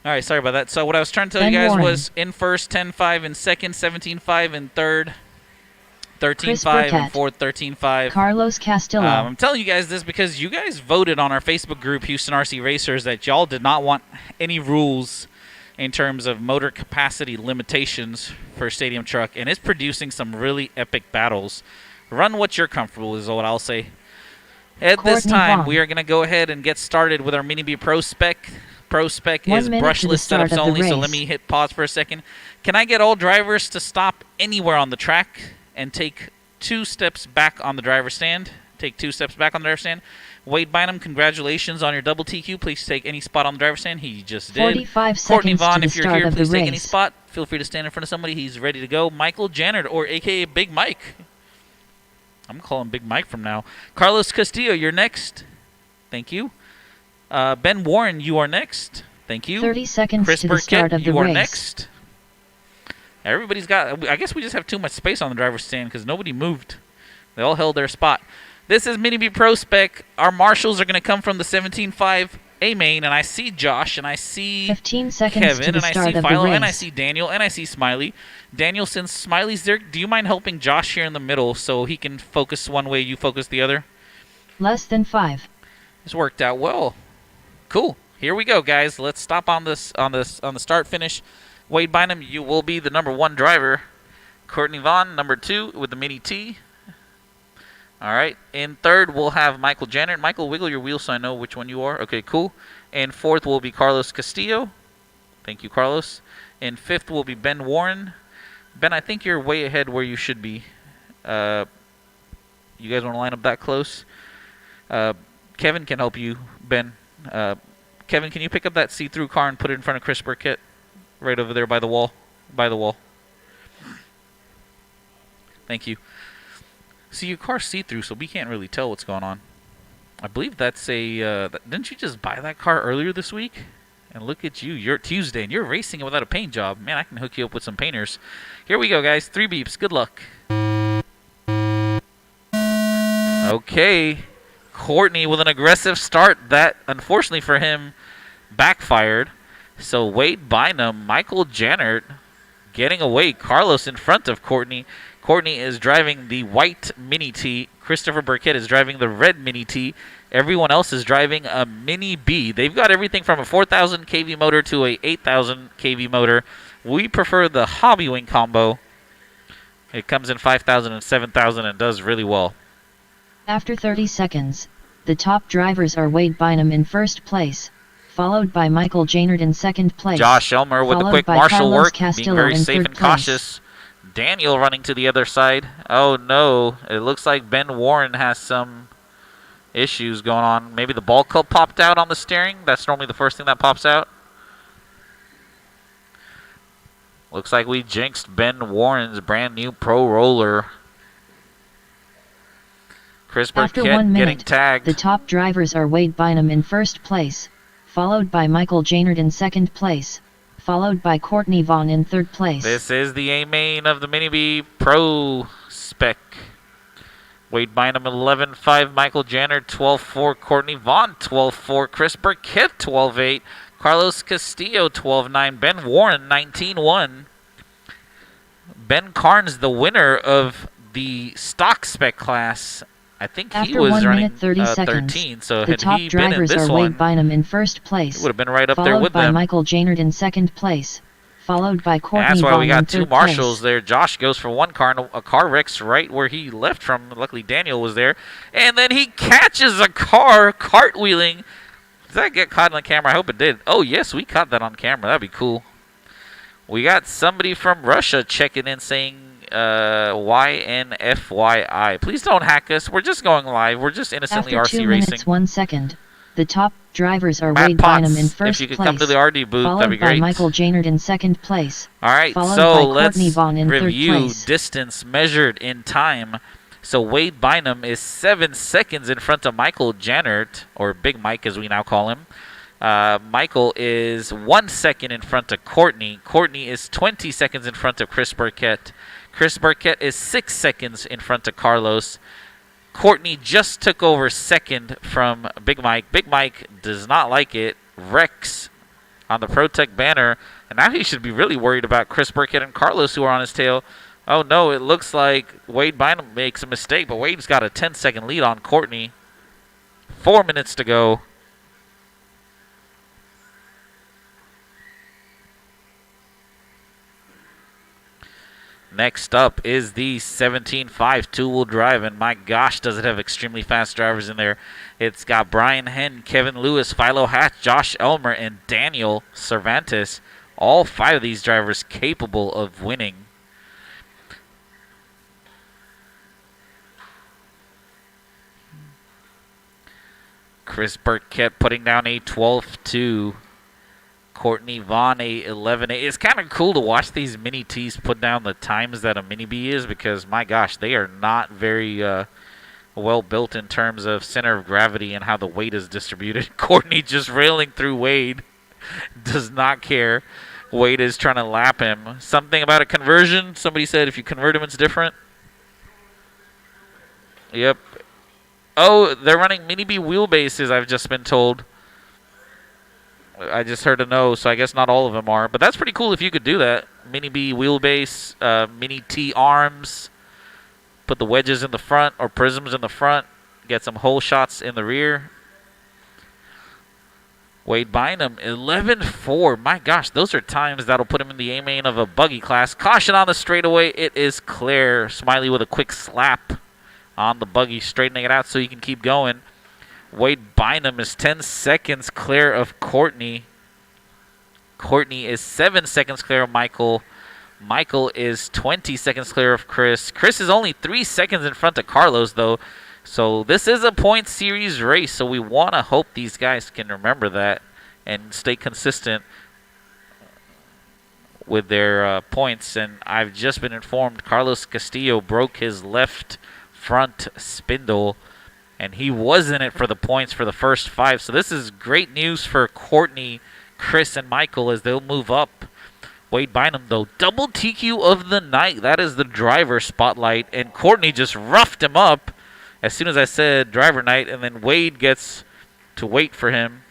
All right, sorry about that. So what I was trying to tell you guys was in first, 10.5 in second, 17.5 in third, 13.5 in fourth, 13.5. Carlos Castillo. I'm telling you guys this because you guys voted on our Facebook group, Houston RC Racers, that y'all did not want any rules in terms of motor capacity limitations for Stadium Truck, and it's producing some really epic battles. Run what you're comfortable is what I'll say. At this time, we are going to go ahead and get started with our Mini B Pro Spec. Pro Spec is brushless setups only, so let me hit pause for a second. Can I get all drivers to stop anywhere on the track and take 2 steps back on the driver's stand? Take 2 steps back on the driver's stand. Wade Bynum, congratulations on your double TQ. Please take any spot on the driver's stand. He just did. 45 Courtney seconds Vaughn, to if the you're start here, of the please take any race. spot. Feel free to stand in front of somebody. He's ready to go. Michael Jannard, or a.k.a. Big Mike. I'm going to call him Big Mike from now. Carlos Castillo, you're next. Thank you. Ben Warren, you are next. Thank you. 30 seconds Chris to the start Burkett, of the you are race. next. Everybody's got... I guess we just have too much space on the driver's stand because nobody moved. They all held their spot. This is Mini B Pro Spec. Our marshals are going to come from the 17.5 A main, and I see Josh, and I see 15 seconds Kevin, to the and I start see of the Philo, and I race. see Daniel, and I see Smiley. Daniel, since Smiley's there, do you mind helping Josh here in the middle so he can focus one way, you focus the other? Less than 5. This worked out well. Cool. Here we go, guys. Let's stop on the start finish. Wade Bynum, you will be the #1 driver. Courtney Vaughn, #2 with the Mini T. All right. In third, we'll have Michael Jannard. Michael, wiggle your wheel so I know which one you are. Okay, cool. And fourth will be Carlos Castillo. Thank you, Carlos. And fifth will be Ben Warren. Ben, I think you're way ahead where you should be. You guys want to line up that close? Kevin can help you, Ben. Kevin, can you pick up that see-through car and put it in front of Chris Burkett? Right over there by the wall. By the wall. Thank you. See, your car's see-through, so we can't really tell what's going on. I believe that's a... didn't you just buy that car earlier this week? And look at you. You're Tuesday, and you're racing it without a paint job. Man, I can hook you up with some painters. Here we go, guys. 3 beeps. Good luck. Okay. Courtney with an aggressive start. That, unfortunately for him, backfired. So Wade Bynum, Michael Jannard getting away. Carlos in front of Courtney. Courtney is driving the white Mini T. Christopher Burkett is driving the red Mini T. Everyone else is driving a Mini B. They've got everything from a 4,000 kV motor to a 8,000 kV motor. We prefer the Hobby Wing combo. It comes in 5,000 and 7,000 and does really well. After 30 seconds, the top drivers are Wade Bynum in first place, followed by Michael Jannard in second place. Josh Elmer with the quick by marshal Carlos work, Castillo being very in safe third and place. cautious. Daniel running to the other side. Oh no, it looks like Ben Warren has some issues going on. Maybe the ball club popped out on the steering. That's normally the first thing that pops out. Looks like we jinxed Ben Warren's brand new Pro Roller. Chris After Burkett 1 getting minute, tagged. the top drivers are Wade Bynum in first place, followed by Michael Jannard in second place, followed by Courtney Vaughn in third place. This is the A main of the Mini B Pro Spec. Wade Bynum 11.5, Michael Jannard 12.4, Courtney Vaughn 12.4, Chris Burkett 12.8, Carlos Castillo 12.9, Ben Warren 19.1. Ben Carnes, the winner of the stock spec class. I think After he was 1 running minute 30 seconds, 13, so the had top he been in drivers this are one, Wade Bynum in first place, he would have been right up there followed with by them. Michael Jannard in second place, followed by Courtney That's why Vaughn we in got 2 third marshals place. there. Josh goes for one car, and a car wrecks right where he left from. Luckily, Daniel was there. And then he catches a car cartwheeling. Did that get caught on the camera? I hope it did. Oh, yes, we caught that on camera. That'd be cool. We got somebody from Russia checking in saying YNFYI. Please don't hack us. We're just going live. We're just innocently After 2 RC minutes racing. 1 second, the top drivers are Matt Wade Potts, Bynum in if first you could place, come to the RD booth, that'd be followed by great. Michael Jannard in second place. All right, followed so by let's Courtney Vaughn in third review place. distance measured in time. So Wade Bynum is 7 seconds in front of Michael Jannard, or Big Mike as we now call him. Michael is 1 second in front of Courtney. Courtney is 20 seconds in front of Chris Burkett. Chris Burkett is 6 seconds in front of Carlos. Courtney just took over second from Big Mike. Big Mike does not like it. Wrecks on the ProTech banner. And now he should be really worried about Chris Burkett and Carlos, who are on his tail. Oh, no, it looks like Wade Bynum makes a mistake, but Wade's got a 10-second lead on Courtney. 4 minutes to go. Next up is the 17.5 two-wheel drive, and my gosh, does it have extremely fast drivers in there. It's got Brian Henn, Kevin Lewis, Philo Hatch, Josh Elmer, and Daniel Cervantes. All 5 of these drivers capable of winning. Chris Burkett putting down a 12-2. Courtney Vaughn a 11-8. It's kind of cool to watch these mini T's put down the times that a mini B is, because my gosh, they are not very well built in terms of center of gravity and how the weight is distributed. Courtney just railing through Wade. Does not care. Wade is trying to lap him. Something about a conversion. Somebody said if you convert him, it's different. Yep. Oh, they're running mini B wheelbases, I've just been told. I just heard a no, so I guess not all of them are. But that's pretty cool if you could do that. Mini B wheelbase, mini T arms. Put the wedges in the front or prisms in the front. Get some hole shots in the rear. Wade Bynum, 11-4. My gosh, those are times that'll put him in the A-main of a buggy class. Caution on the straightaway. It is clear. Smiley with a quick slap on the buggy, straightening it out so he can keep going. Wade Bynum is 10 seconds clear of Courtney. Courtney is 7 seconds clear of Michael. Michael is 20 seconds clear of Chris. Chris is only 3 seconds in front of Carlos, though. So this is a point series race, so we want to hope these guys can remember that and stay consistent with their points. And I've just been informed Carlos Castillo broke his left front spindle, and he was in it for the points for the first 5. So this is great news for Courtney, Chris, and Michael as they'll move up. Wade Bynum, though, double TQ of the night. That is the driver spotlight, and Courtney just roughed him up as soon as I said driver night, and then Wade gets to wait for him.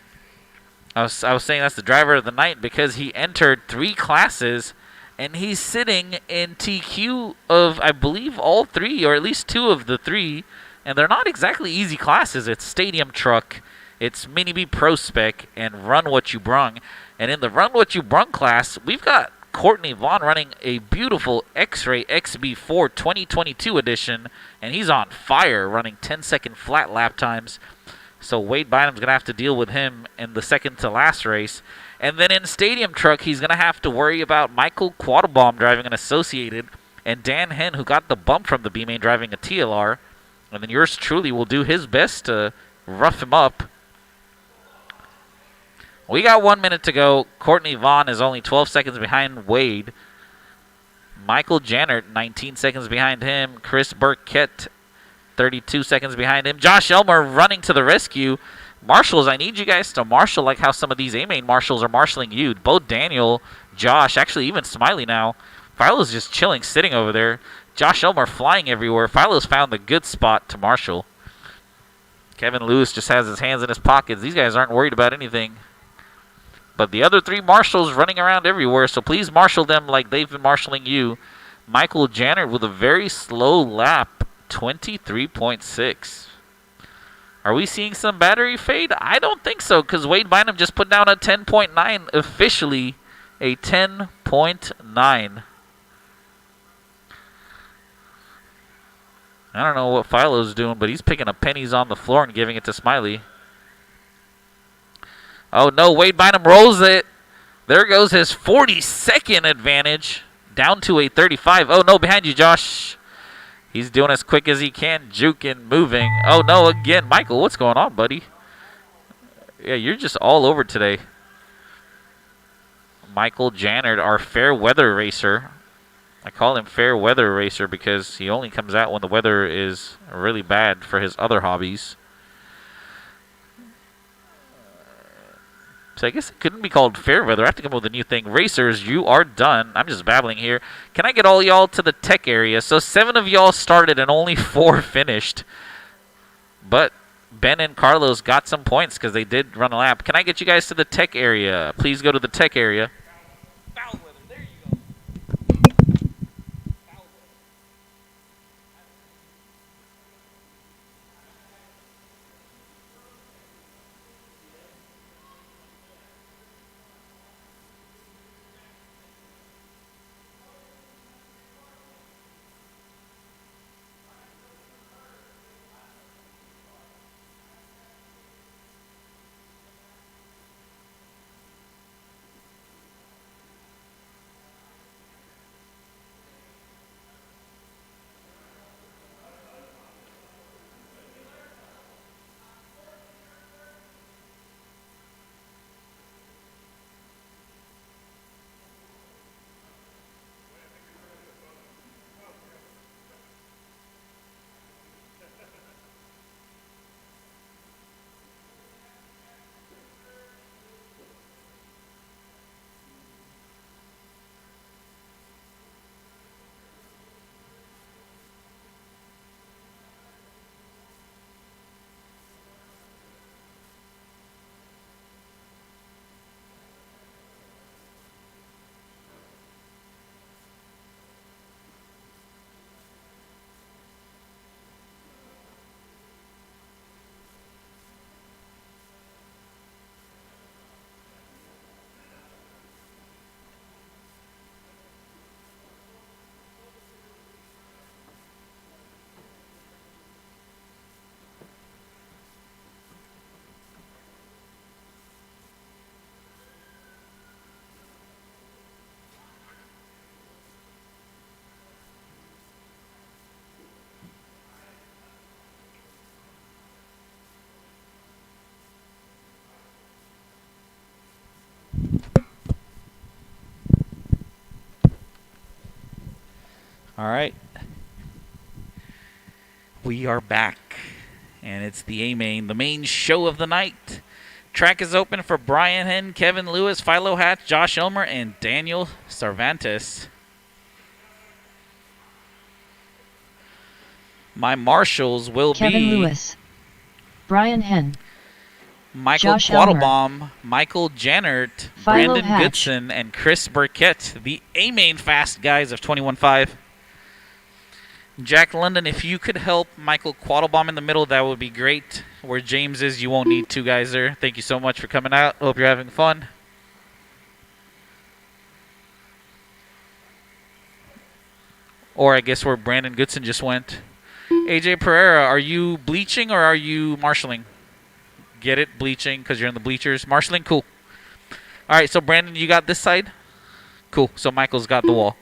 I was saying that's the driver of the night because he entered 3 classes, and he's sitting in TQ of, I believe, all 3, or at least 2 of the 3, and they're not exactly easy classes. It's Stadium Truck, it's Mini B Pro Spec, and Run What You Brung. And in the Run What You Brung class, we've got Courtney Vaughn running a beautiful X-Ray XB4 2022 edition, and he's on fire, running 10-second flat lap times. So Wade Bynum's going to have to deal with him in the second-to-last race. And then in Stadium Truck, he's going to have to worry about Michael Quattlebaum driving an Associated, and Dan Henn, who got the bump from the B-Main, driving a TLR. And then yours truly will do his best to rough him up. We got 1 minute to go. Courtney Vaughn is only 12 seconds behind Wade. Michael Jannert, 19 seconds behind him. Chris Burkett, 32 seconds behind him. Josh Elmer running to the rescue. Marshals, I need you guys to marshal like how some of these A-Main marshals are marshaling you. Both Daniel, Josh, actually even Smiley now. Philo's just chilling, sitting over there. Josh Elmer flying everywhere. Philo's found the good spot to marshal. Kevin Lewis just has his hands in his pockets. These guys aren't worried about anything. But the other 3 marshals running around everywhere, so please marshal them like they've been marshaling you. Michael Jannert with a very slow lap, 23.6. Are we seeing some battery fade? I don't think so, because Wade Bynum just put down a 10.9, officially a 10.9. I don't know what Philo's doing, but he's picking up pennies on the floor and giving it to Smiley. Oh, no, Wade Bynum rolls it. There goes his 42nd advantage, down to a 35. Oh, no, behind you, Josh. He's doing as quick as he can, juking, moving. Oh, no, again. Michael, what's going on, buddy? Yeah, you're just all over today. Michael Jannert, our fair weather racer. I call him fair weather racer because he only comes out when the weather is really bad for his other hobbies. So I guess it couldn't be called fair weather. I have to come up with a new thing. Racers, you are done. I'm just babbling here. Can I get all y'all to the tech area? So 7 of y'all started and only 4 finished. But Ben and Carlos got some points because they did run a lap. Can I get you guys to the tech area? Please go to the tech area. Foul weather. There you go. All right. We are back, and it's the A-Main, the main show of the night. Track is open for Brian Henn, Kevin Lewis, Philo Hatch, Josh Elmer, and Daniel Cervantes. My marshals will Kevin be Lewis, Brian Henn, Michael Josh Elmer, Quattlebaum, Michael Jannert, Philo Brandon Hatch, Goodson, and Chris Burkett, the A-Main fast guys of 21.5. Jack London, if you could help Michael Quattlebaum in the middle, that would be great. Where James is, you won't need two guys there. Thank you so much for coming out. Hope you're having fun. Or I guess where Brandon Goodson just went. AJ Pereira, are you bleaching or are you marshalling? Get it? Bleaching because you're in the bleachers. Marshalling? Cool. All right, so Brandon, you got this side? Cool. So Michael's got the wall.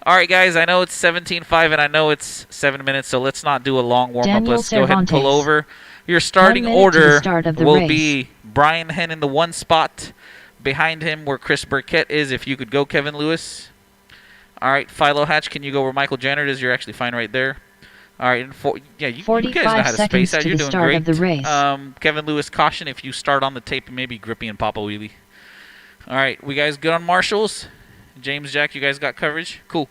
All right, guys, I know it's 17:05 and I know it's 7 minutes, so let's not do a long warm-up. Daniel Let's go ahead and pull Cervantes. over. Your starting 1 minute to the order start of the will race. be Brian Henn in the one spot. Behind him where Chris Burkett is, if you could go, Kevin Lewis. All right, Philo Hatch, can you go where Michael Jannert is? You're actually fine right there. All right, and yeah, you guys know 45 how to space seconds out. to You're the doing start great. of the race. Kevin Lewis, caution if you start on the tape and maybe Grippy and Papa Wheelie. All right, we guys good on marshals? James, Jack, you guys got coverage? Cool.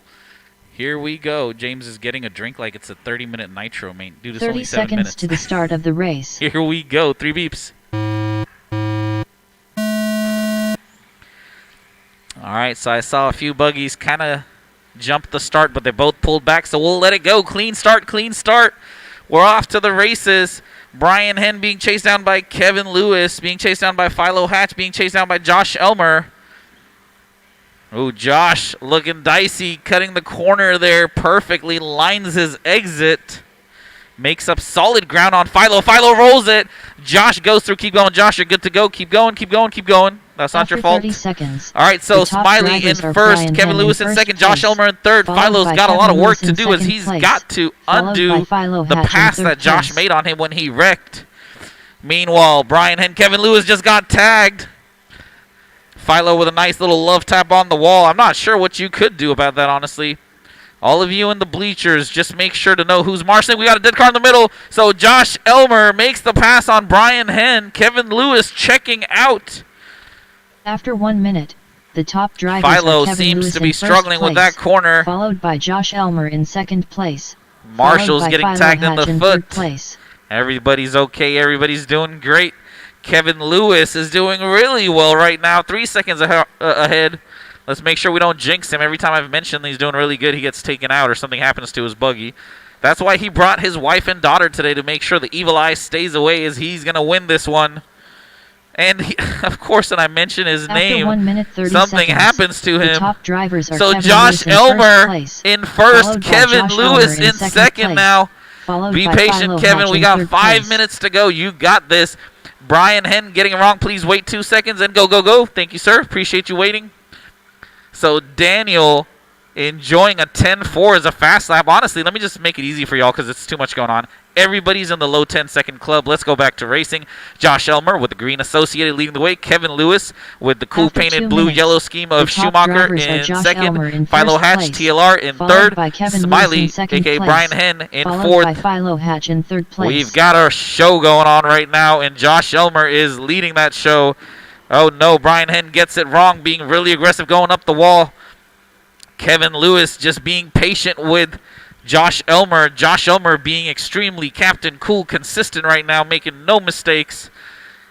Here we go. James is getting a drink like it's a 30-minute nitro, man. Dude, it's 30 only 7 seconds minutes. to the start of the race. Here we go. 3 beeps. All right, so I saw a few buggies kind of jump the start, but they both pulled back, so we'll let it go. Clean start, clean start. We're off to the races. Brian Henn being chased down by Kevin Lewis, being chased down by Philo Hatch, being chased down by Josh Elmer. Oh, Josh looking dicey, cutting the corner there perfectly, lines his exit. Makes up solid ground on Philo. Philo rolls it. Josh goes through. Keep going, Josh. You're good to go. Keep going, keep going, keep going. That's not your fault. 30 seconds. All right, so The top Smiley in drivers are first, Brian Kevin Henn Lewis in first second, Josh place, Elmer in third. followed Philo's by got a lot of Kevin work Lewis to in do as second he's place, got to followed by undo Philo the Hatch in pass third that Josh place. made on him when he wrecked. Meanwhile, Brian Henn, Kevin Lewis just got tagged. Philo with a nice little love tap on the wall. I'm not sure what you could do about that, honestly. All of you in the bleachers, just make sure to know who's marshalling. We got a dead car in the middle. So Josh Elmer makes the pass on Brian Henn. Kevin Lewis checking out. After 1 minute, the top drivers Philo are Kevin seems Lewis to be in first struggling with place, that corner. followed by Josh Elmer in second place. Marshall's followed by getting Philo tagged in Hatch the in foot. third place. Everybody's okay. Everybody's doing great. Kevin Lewis is doing really well right now. 3 seconds ahead. Let's make sure we don't jinx him. Every time I've mentioned he's doing really good, he gets taken out or something happens to his buggy. That's why he brought his wife and daughter today, to make sure the evil eye stays away, as he's going to win this one. And, of course, when I mention his name, 1 minute 30 something seconds, happens to him. The top drivers are So Kevin Josh Lewis Elmer in in followed first, by Kevin Josh Lewis Elmer in second place, now. followed Be by patient, Philo Kevin. Hatch We in got third 5 place. minutes to go. You got this. Brian Henn getting it wrong. Please wait 2 seconds and go, go, go. Thank you, sir. Appreciate you waiting. So Daniel enjoying a 10-4 as a fast lap. Honestly, let me just make it easy for y'all because it's too much going on. Everybody's in the low 10-second club. Let's go back to racing. Josh Elmer with the green Associated leading the way. Kevin Lewis with the cool After 2 painted minutes, blue-yellow scheme of the top Schumacher drivers are in Josh second. Elmer in Philo first Hatch, place, TLR in followed third. by Kevin Smiley, Lewis in second a.k.a. place, Brian Henn, in followed fourth. by Philo Hatch in third place. We've got our show going on right now, and Josh Elmer is leading that show. Oh, no, Brian Henn gets it wrong, being really aggressive going up the wall. Kevin Lewis just being patient with Josh Elmer. Josh Elmer being extremely captain, cool, consistent right now, making no mistakes.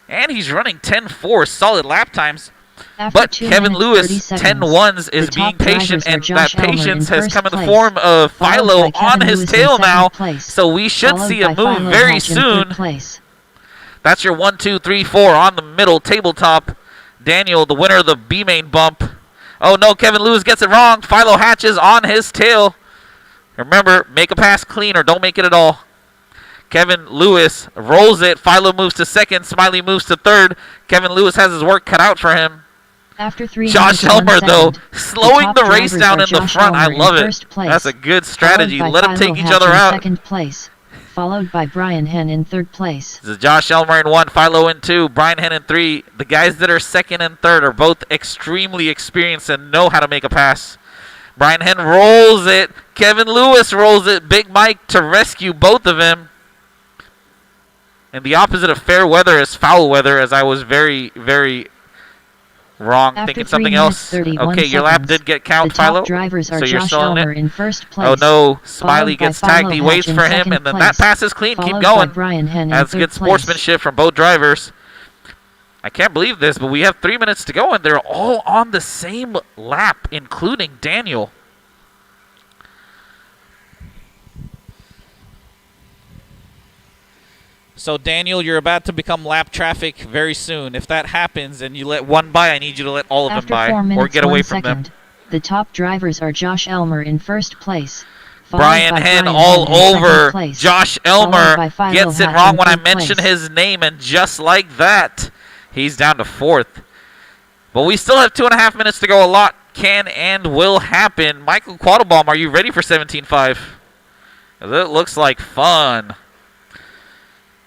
And he's running 10-4 solid lap times. After But 2 Kevin minutes, 30 Lewis, seconds, 10-1s, is the being top patient, drivers are and Josh that Elmer in patience has first come in the place, form of followed Philo by Kevin on his Lewis in tail second now. place, So we should followed see by a move Philo very Hatch in soon. third place. That's your 1, 2, 3, 4 on the middle tabletop. Daniel, the winner of the B-main bump. Oh, no, Kevin Lewis gets it wrong. Philo Hatch is on his tail. Remember, make a pass clean or don't make it at all. Kevin Lewis rolls it. Philo moves to second. Smiley moves to third. Kevin Lewis has his work cut out for him. After 3 Josh minutes, 1 Elmer, though, second, slowing top the race drivers down are in the Josh front. I Elmer in love it. first place, That's a good strategy. followed Let by them Philo take each Hatch other in out. second place, followed by Brian Henn in third place. This is Josh Elmer in 1, Philo in 2, Brian Henn in 3. The guys that are second and third are both extremely experienced and know how to make a pass. Brian Henn rolls it. Kevin Lewis rolls it. Big Mike to rescue both of them. And the opposite of fair weather is foul weather, as I was very, very wrong, After thinking 3 something minutes, else. 31 Okay, your lap seconds, did get the count, top Philo. drivers are So you're Josh still in Elmer it. in first place. Oh no, Smiley followed by gets tagged. Philo He Hatch waits in for him, second and then place, that pass is clean. Keep followed going. by Brian Henn in That's third good place. sportsmanship from both drivers. I can't believe this, but we have 3 minutes to go, and they're all on the same lap, including Daniel. So, Daniel, you're about to become lap traffic very soon. If that happens and you let one by, I need you to let all of After them by 4 minutes, or get away 1 from second, them. the top drivers are Josh Elmer in first place, followed Brian by Henn Brian all Henn in second over. place, Josh followed Elmer by Philo gets it Hatch wrong in when I third mention place. his name, and just like that, he's down to fourth. But we still have 2.5 minutes to go. A lot can and will happen. Michael Quattlebaum, are you ready for 17.5? It looks like fun.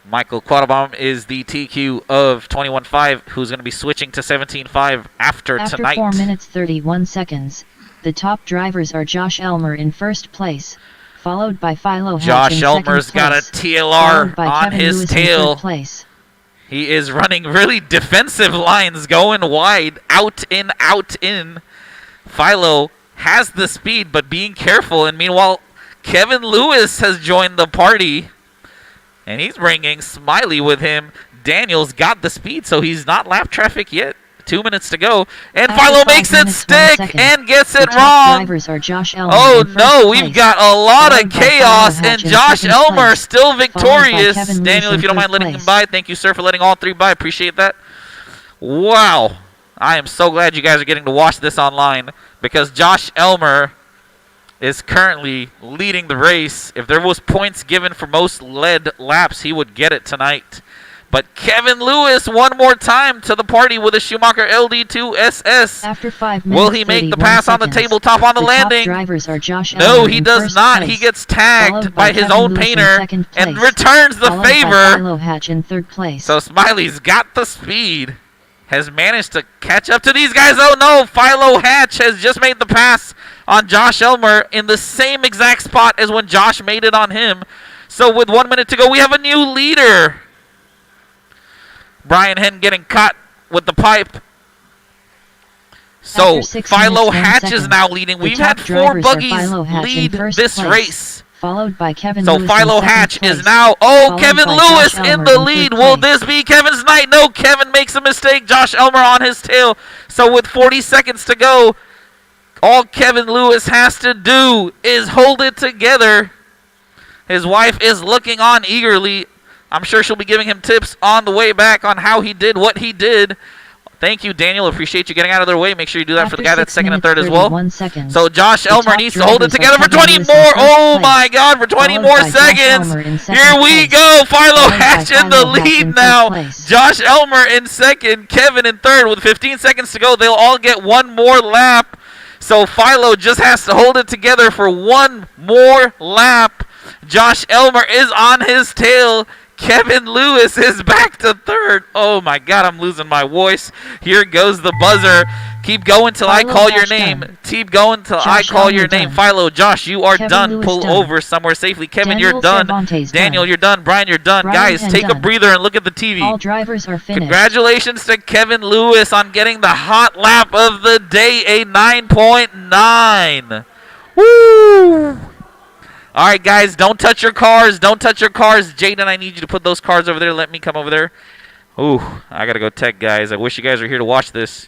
Michael Quattlebaum is the TQ of 21.5, who's going to be switching to 17.5 after tonight. 4 minutes 31 seconds, the top drivers are Josh Elmer in first place, followed by Philo Hatch in Josh second Elmer's got a place, TLR followed by on Kevin his Lewis in tail. third place. He is running really defensive lines, going wide, out, in. Philo has the speed, but being careful. And meanwhile, Kevin Lewis has joined the party, and he's bringing Smiley with him. Daniel's got the speed, so he's not lap traffic yet. 2 minutes to go, and After Philo 5 makes it minutes, 1 stick second, and gets the it top wrong. drivers are Josh Elmer Oh in first no, we've place, got a lot of followed by Philo chaos, Hatch and in Josh second Elmer place, still followed by victorious. Kevin Lewis Daniel, in if you don't mind third letting him place. by, thank you, sir, for letting all three by. Appreciate that. Wow. I am so glad you guys are getting to watch this online, because Josh Elmer is currently leading the race. If there was points given for most led laps, he would get it tonight. But Kevin Lewis one more time to the party with a Schumacher LD2 SS. After 5 minutes, Will he make the 31 pass on the seconds, tabletop on the top landing? drivers are Josh No, Elmer he in does first not. place, He gets tagged followed by by his Kevin own Lewis in painter second and place, returns the followed by favor. Philo Hatch in third place. So Smiley's got the speed, has managed to catch up to these guys. Oh no, Philo Hatch has just made the pass on Josh Elmer in the same exact spot as when Josh made it on him. So with 1 minute to go, we have a new leader. Brian Henn getting caught with the pipe. So After 6 Philo minutes, 1 Hatch is second, now leading. the We've top had 4 drivers are buggies Philo Hatch in lead first this place, race. followed by Kevin So Lewis Philo in second Hatch place, is now, oh, followed Kevin by Lewis Josh in Elmer the in lead. third Will place. this be Kevin's night? No, Kevin makes a mistake. Josh Elmer on his tail. So with 40 seconds to go, all Kevin Lewis has to do is hold it together. His wife is looking on eagerly. I'm sure she'll be giving him tips on the way back on how he did what he did. Thank you, Daniel. Appreciate you getting out of their way. Make sure you do that for the guy that's second and third as well. So Josh Elmer needs to hold it together for 20 more. Oh my God, for 20 more seconds. Here we go. Philo Hatch in the lead now. Josh Elmer in second, Kevin in third. With 15 seconds to go, they'll all get one more lap. So Philo just has to hold it together for one more lap. Josh Elmer is on his tail. Kevin Lewis is back to third. Oh my God, I'm losing my voice. Here goes the buzzer. Keep going till I call your name. Keep going till I call your name. Philo, Josh, you are done. Pull over somewhere safely. Kevin, you're done. Daniel, you're done. Brian, you're done. Guys, take a breather and look at the TV. All drivers are finished. Congratulations to Kevin Lewis on getting the hot lap of the day, a 9.9. Woo! All right, guys, don't touch your cars. Don't touch your cars. Jaden, I need you to put those cars over there. Let me come over there. Ooh, I got to go tech, guys. I wish you guys were here to watch this.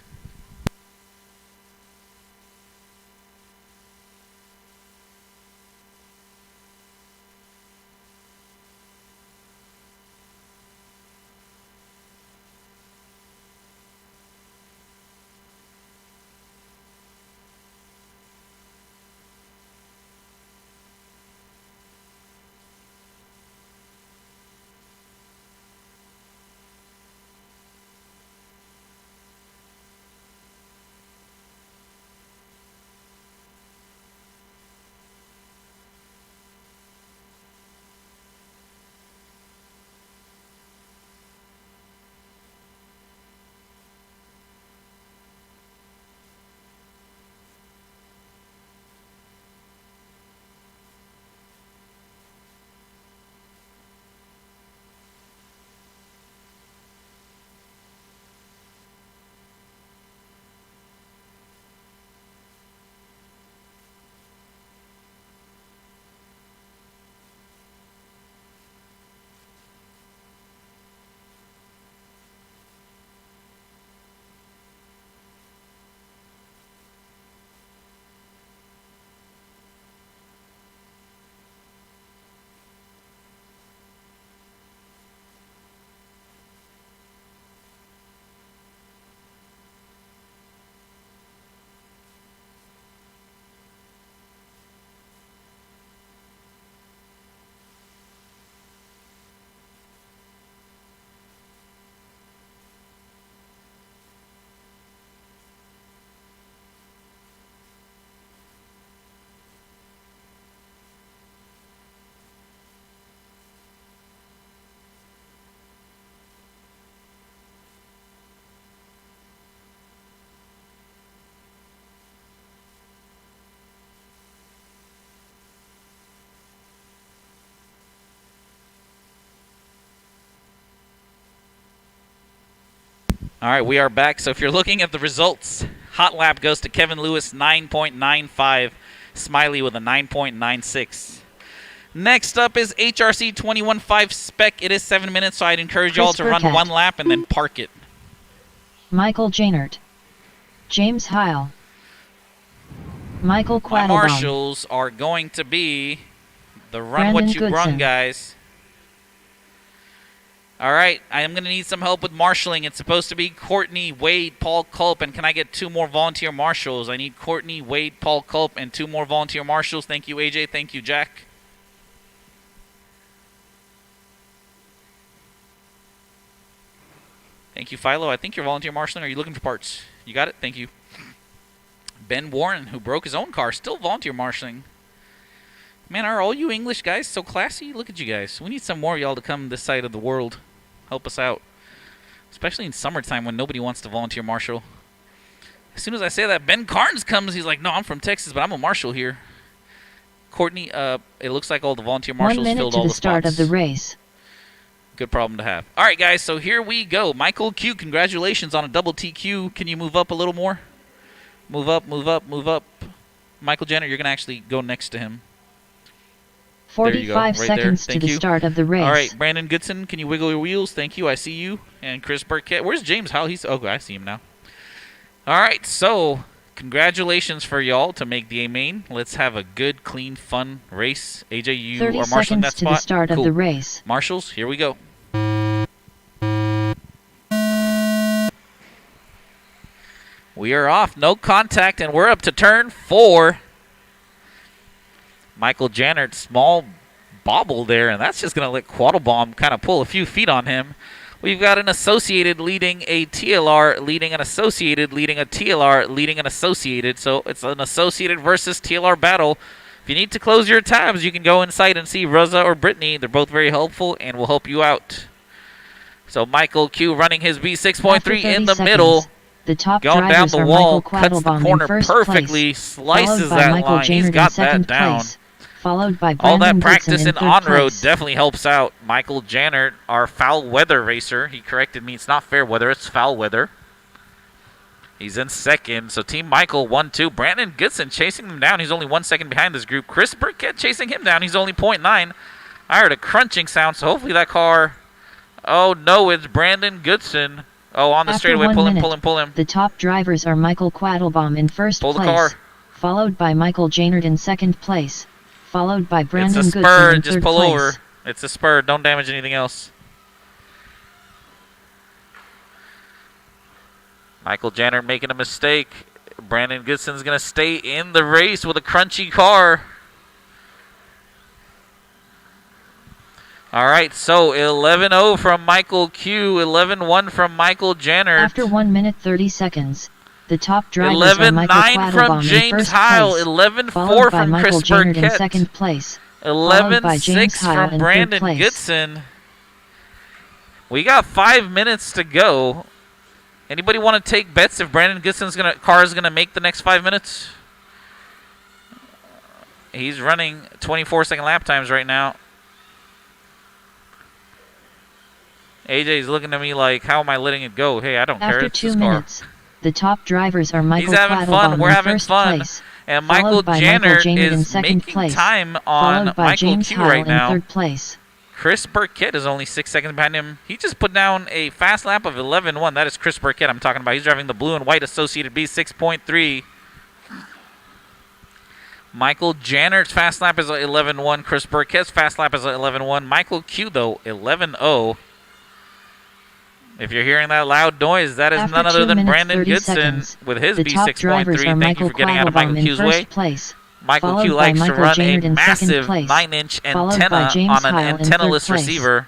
All right, we are back. So if you're looking at the results, hot lap goes to Kevin Lewis, 9.95. Smiley with a 9.96. Next up is HRC 21.5 Spec. It is 7 minutes, so I'd encourage y'all to run one lap and then park it. Michael Janert. James Heil. Michael Quattlebaum. My marshals are going to be the run Brandon what you Goodson. brung, guys. All right, I am going to need some help with marshaling. It's supposed to be Courtney, Wade, Paul Culp, and can I get 2 more volunteer marshals? I need Courtney, Wade, Paul Culp, and 2 more volunteer marshals. Thank you, AJ. Thank you, Jack. Thank you, Philo. I think you're volunteer marshaling. Are you looking for parts? You got it? Thank you. Ben Warren, who broke his own car, still volunteer marshaling. Man, are all you English guys so classy? Look at you guys. We need some more of y'all to come this side of the world. Help us out. Especially in summertime when nobody wants to volunteer marshal. As soon as I say that, Ben Carnes comes. He's like, no, I'm from Texas, but I'm a marshal here. Courtney, it looks like all the volunteer marshals filled all the spots. 1 minute to the start of the race. Good problem to have. All right, guys, so here we go. Michael Q, congratulations on a double TQ. Can you move up a little more? Move up, move up, move up. Michael Jenner, you're going to actually go next to him. 45 right seconds there. to Thank the you. start of the race. All right, Brandon Goodson, can you wiggle your wheels? Thank you. I see you. And Chris Burkett. Where's James Howell? Okay, I see him now. All right, so congratulations for y'all to make the A main. Let's have a good, clean, fun race. AJ, you 30 are marshaling that seconds to spot. the start Cool. of the race. Marshals, here we go. We are off. No contact, and we're up to turn 4. Michael Jannert, small bobble there, and that's just going to let Quattlebaum kind of pull a few feet on him. We've got an Associated leading a TLR, leading an Associated, leading a TLR, leading an Associated. So it's an Associated versus TLR battle. If you need to close your tabs, you can go inside and see Rosa or Brittany. They're both very helpful and will help you out. So Michael Q running his B6.3 in the middle. The top Going down drivers the are wall, Michael cuts the Quattlebaum corner in first perfectly, place, slices followed by that Michael line. He's Jannert got in second that down. place, followed by All Brandon that practice Goodson in third on-road place. definitely helps out. Michael Jannert, our foul weather racer. He corrected me. It's not fair weather. It's foul weather. He's in second. So Team Michael 1-2. Brandon Goodson chasing them down. He's only 1 second behind this group. Chris Burkett chasing him down. He's only 0.9. I heard a crunching sound, so hopefully that car... Oh, no, it's Brandon Goodson. Oh, on the straightaway. Pull him. The top drivers are Michael Quattlebaum in first Pull place, the car. followed by Michael Jannert in second place, followed by Brandon It's a Goodson spur. in Just third pull place. over. It's a spur. Don't damage anything else. Michael Jannert making a mistake. Brandon Goodson's going to stay in the race with a crunchy car. All right, so 11-0 from Michael Q, 11-1 from Michael Jannert. After 1 minute 30 seconds, the top drivers are Michael 11-9 from Quattlebaum in James first Heil, place, 11-4 followed by from Michael Chris Jannert in Burkett, second place, followed by James 11-6 Heil from in Brandon third place. Goodson. We got 5 minutes to go. Anybody want to take bets if Brandon Goodson's car is gonna make the next 5 minutes? He's running 24-second lap times right now. AJ's looking at me like, how am I letting it go? Hey, I don't care. After It's 2 his car. minutes, the top drivers are Michael He's having fun. Quattlebaum We're in having first fun. place, And Michael followed by Michael Jannert Jannert in is second making place, time on followed by Michael James Q Heil right in now. third place. Chris Burkett is only 6 seconds behind him. He just put down a fast lap of 11-1. That is Chris Burkett I'm talking about. He's driving the blue and white Associated B6.3. Michael Jannert's fast lap is 11-1. Chris Burkett's fast lap is 11-1. Michael Q, though, 11-0. If you're hearing that loud noise, that is After none other 2 than minutes, Brandon 30 Goodson seconds, with his the top drivers B6.3. are Thank you Michael for getting out of Michael Quattlebaum in Q's first way. place, Michael followed Q by likes to Michael run Jannert a in second massive place, 9-inch followed by antenna James on an Heil in third antennaless place. receiver.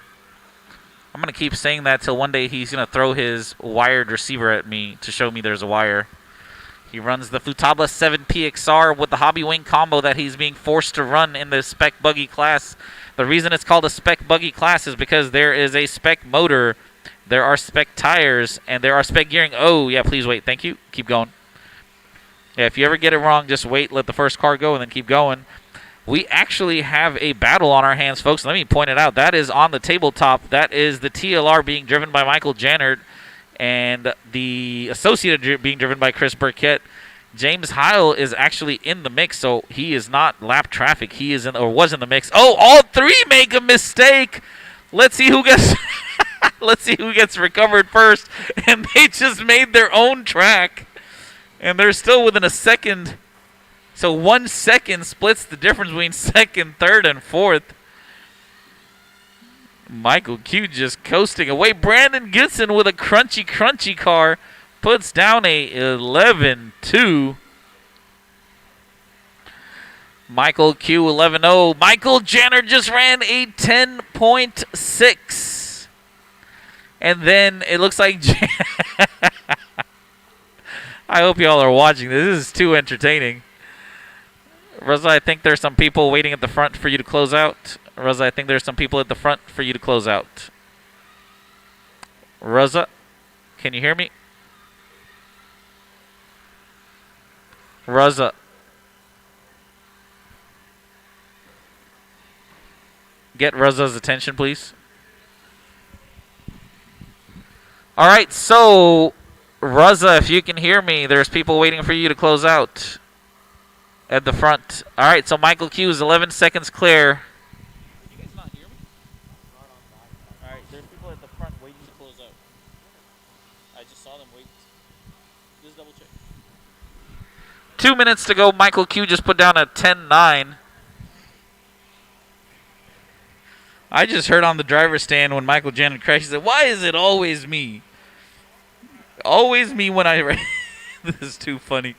I'm going to keep saying that till one day he's going to throw his wired receiver at me to show me there's a wire. He runs the Futaba 7PXR with the Hobby Wing combo that he's being forced to run in the Spec Buggy class. The reason it's called a Spec Buggy class is because there is a Spec motor, there are Spec tires, and there are Spec gearing. Oh, yeah, please wait. Thank you. Keep going. Yeah, if you ever get it wrong, just wait, let the first car go, and then keep going. We actually have a battle on our hands, folks. Let me point it out. That is on the tabletop. That is the TLR being driven by Michael Jannert and the Associated being driven by Chris Burkett. James Heil is actually in the mix, so he is not lap traffic. He is in, or was in the mix. Oh, all three make a mistake. Let's see who gets let's see who gets recovered first. And they just made their own track. And they're still within a second. So 1 second splits the difference between second, third, and fourth. Michael Q just coasting away. Brandon Goodson with a crunchy car puts down a 11-2. Michael Q 11-0. Michael Jannert just ran a 10.6. And then it looks like I hope y'all are watching this. This is too entertaining. Rosa, I think there's some people waiting at the front for you to close out. Rosa, I think there's some people at the front for you to close out. Rosa, can you hear me? Rosa. Get Rosa's attention, please. All right, so Rosa, if you can hear me, there's people waiting for you to close out at the front. All right, so Michael Q is 11 seconds clear. 2 minutes to go. Michael Q just put down a 10.9. I just heard on the driver's stand when Michael Janet crashed, he said, "Why is it always me? Always me when I race." This is too funny.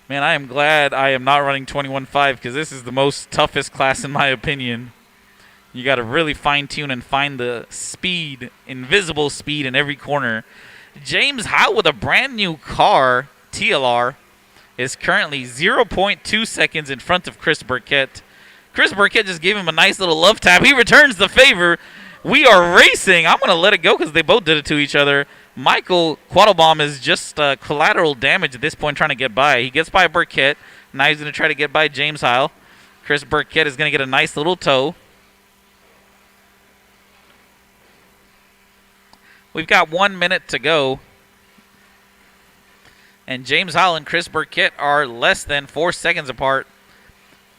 Man, I am glad I am not running 21.5 because this is the most toughest class in my opinion. You got to really fine-tune and find the speed, invisible speed in every corner. James Howe with a brand new car, TLR, is currently 0.2 seconds in front of Chris Burkett. Chris Burkett just gave him a nice little love tap. He returns the favor. We are racing. I'm going to let it go because they both did it to each other. Michael Quattlebaum is just collateral damage at this point trying to get by. He gets by Burkett. Now he's going to try to get by James Heil. Chris Burkett is going to get a nice little tow. We've got 1 minute to go. And James Heil and Chris Burkett are less than 4 seconds apart.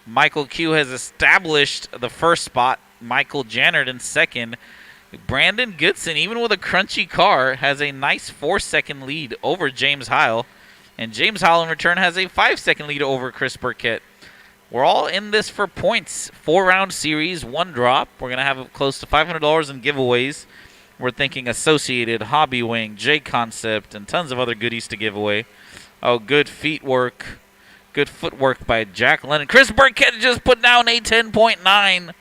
Michael Q has established the first spot. Michael Jannert in second. Brandon Goodson, even with a crunchy car, has a nice 4-second lead over James Heil. And James Heil in return has a 5-second lead over Chris Burkett. We're all in this for points. 4-round series, 1 drop. We're going to have close to $500 in giveaways. We're thinking Associated, Hobby Wing, J Concept, and tons of other goodies to give away. Oh, good feet work. Good footwork by Jack Lennon. Chris Burkett just put down a 10.9.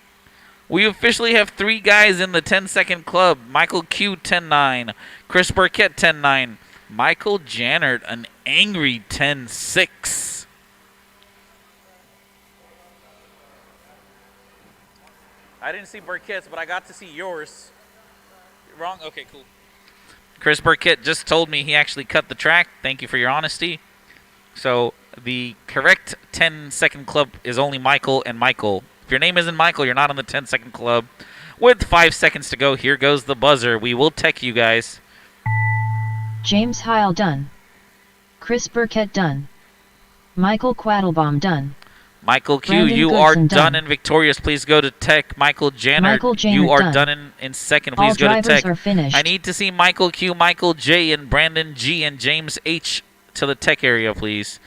We officially have 3 guys in the 10-second club. Michael Q, 10.9. Chris Burkett, 10.9. Michael Jannert, an angry 10.6. I didn't see Burkett's, but I got to see yours. Wrong? Okay, cool. Chris Burkett just told me he actually cut the track. Thank you for your honesty. So the correct 10-second club is only Michael and Michael. If your name isn't Michael, you're not on the 10-second club. With 5 seconds to go, here goes the buzzer. We will tech you guys. James Heil done. Chris Burkett done. Michael Quattlebaum done. Michael Q, Brandon you Goodson are done done. and victorious. Please go to tech. Michael Jannert, you are done in second. Please All go to drivers tech. are finished. I need to see Michael Q, Michael J, and Brandon G, and James H to the tech area, please.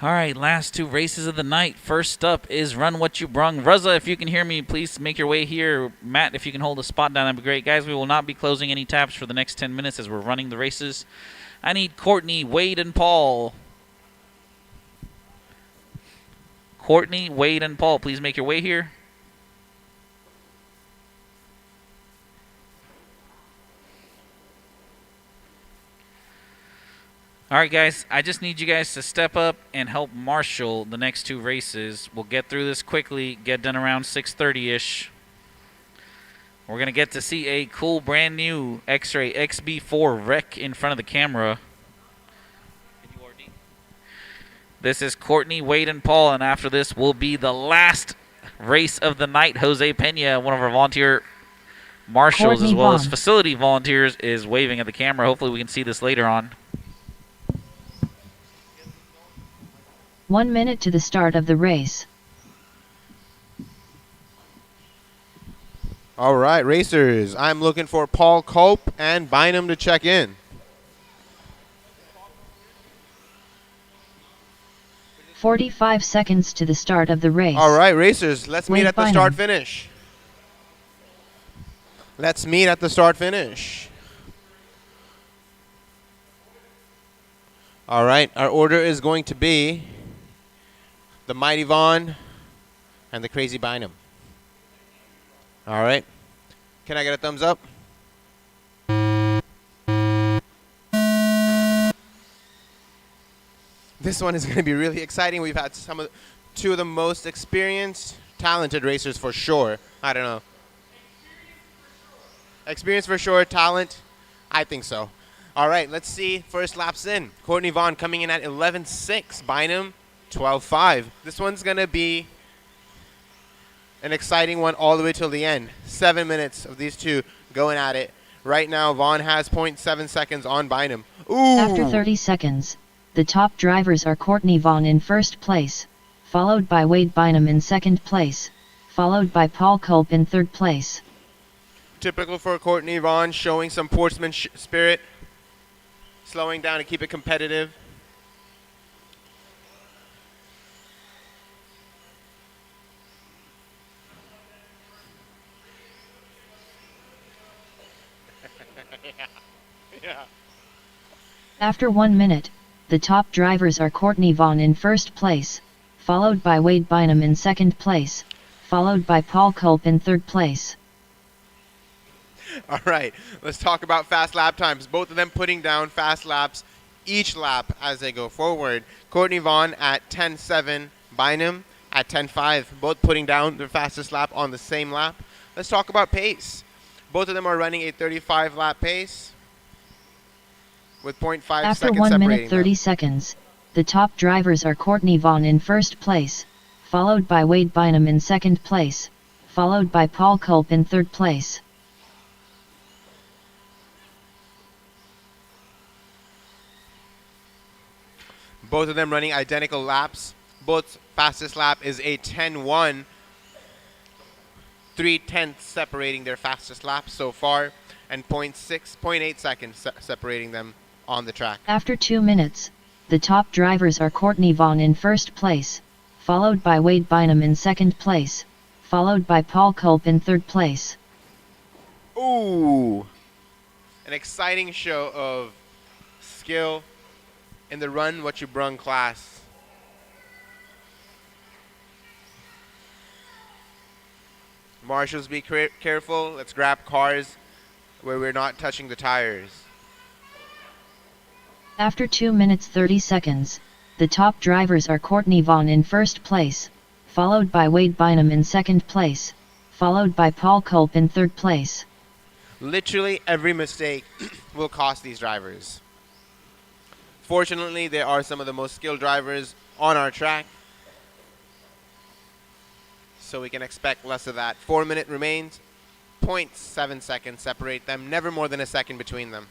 All right, last two races of the night. First up is Run What You Brung. Ruzza, if you can hear me, please make your way here. Matt, if you can hold a spot down, that'd be great. Guys, we will not be closing any tabs for the next 10 minutes as we're running the races. I need Courtney, Wade, and Paul. Courtney, Wade, and Paul, please make your way here. All right, guys, I just need you guys to step up and help marshal the next two races. We'll get through this quickly, get done around 6:30-ish. We're going to get to see a cool brand new X-Ray XB4 wreck in front of the camera. This is Courtney, Wade, and Paul, and after this will be the last race of the night. Jose Pena, one of our volunteer marshals as well as facility volunteers, is waving at the camera. Hopefully we can see this later on. 1 minute to the start of the race. All right, racers. I'm looking for Paul Culp and Bynum to check in. 45 seconds to the start of the race. All right, racers. Let's meet Wade at the Bynum. start-finish. Let's meet at the start-finish. All right, our order is going to be the Mighty Vaughn and the Crazy Bynum. All right. Can I get a thumbs up? This one is going to be really exciting. We've had two of the most experienced, talented racers for sure. I don't know. Experience for sure, talent, I think so. All right, let's see first laps in. Courtney Vaughn coming in at 11.6, Bynum 12.5. This one's going to be an exciting one all the way till the end. 7 minutes of these two going at it. Right now, Vaughn has 0.7 seconds on Bynum. Ooh! After 30 seconds, the top drivers are Courtney Vaughn in first place, followed by Wade Bynum in second place, followed by Paul Culp in third place. Typical for Courtney Vaughn, showing some sportsman spirit, slowing down to keep it competitive. Yeah. After 1 minute, the top drivers are Courtney Vaughn in first place, followed by Wade Bynum in second place, followed by Paul Culp in third place. All right, let's talk about fast lap times. Both of them putting down fast laps each lap as they go forward. Courtney Vaughn at 10.7, Bynum at 10.5, both putting down their fastest lap on the same lap. Let's talk about pace. Both of them are running a 35 lap pace with 0.5 After seconds 1 separating minute 30 them. seconds, the top drivers are Courtney Vaughn in first place, followed by Wade Bynum in second place, followed by Paul Culp in third place. Both of them running identical laps. Both fastest lap is a 10.1. 3/10 separating their fastest lap so far, and 0.8 seconds separating them on the track. After 2 minutes, the top drivers are Courtney Vaughn in first place, followed by Wade Bynum in second place, followed by Paul Culp in third place. Ooh! An exciting show of skill in the Run What You Brung class. Marshals, be careful. Let's grab cars where we're not touching the tires. After 2 minutes 30 seconds, the top drivers are Courtney Vaughn in first place, followed by Wade Bynum in second place, followed by Paul Culp in third place. Literally every mistake will cost these drivers. Fortunately, there are some of the most skilled drivers on our track, so we can expect less of that. 4 minute remains, 0.7 seconds separate them, never more than a second between them.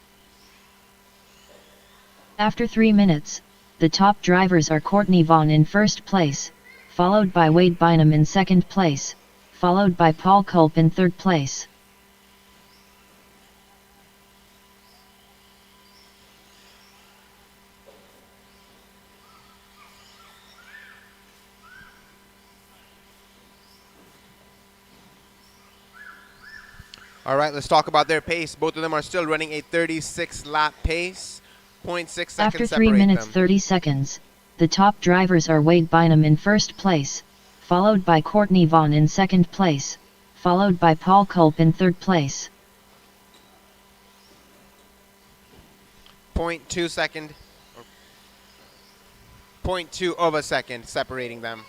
After 3 minutes, the top drivers are Courtney Vaughn in first place, followed by Wade Bynum in second place, followed by Paul Culp in third place. All right, let's talk about their pace. Both of them are still running a 36 lap pace. 0.6 seconds After 3 separate minutes them. 30 seconds, the top drivers are Wade Bynum in first place, followed by Courtney Vaughn in second place, followed by Paul Culp in third place. 0.2 second, or 0.2 of a second separating them.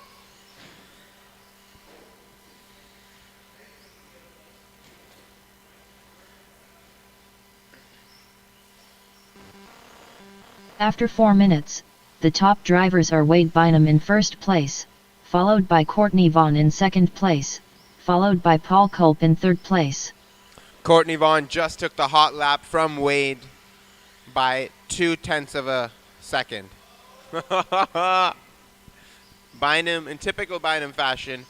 After 4 minutes, the top drivers are Wade Bynum in first place, followed by Courtney Vaughn in second place, followed by Paul Culp in third place. Courtney Vaughn just took the hot lap from Wade by 0.2 of a second. Bynum, in typical Bynum fashion,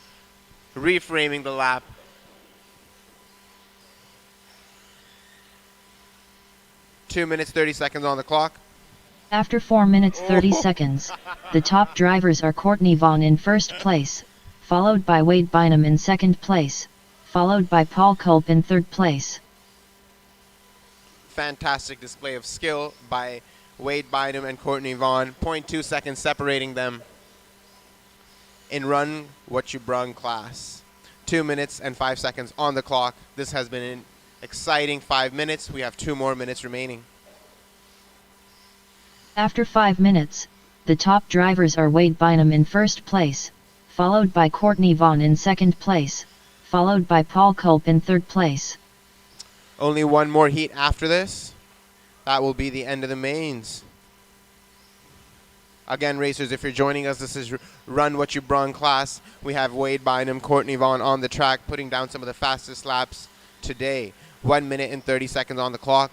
reframing the lap. Two minutes, 30 seconds on the clock. After 4 minutes 30 seconds, the top drivers are Courtney Vaughn in first place, followed by Wade Bynum in second place, followed by Paul Culp in third place. Fantastic display of skill by Wade Bynum and Courtney Vaughn. 0.2 seconds separating them in Run What You Brung class. 2 minutes and 5 seconds on the clock. This has been an exciting 5 minutes. We have 2 more minutes remaining. After 5 minutes, the top drivers are Wade Bynum in first place, followed by Courtney Vaughn in second place, followed by Paul Culp in third place. Only one more heat after this. That will be the end of the mains. Again, racers, if you're joining us, this is Run What You Brung class. We have Wade Bynum, Courtney Vaughn on the track, putting down some of the fastest laps today. 1 minute and 30 seconds on the clock.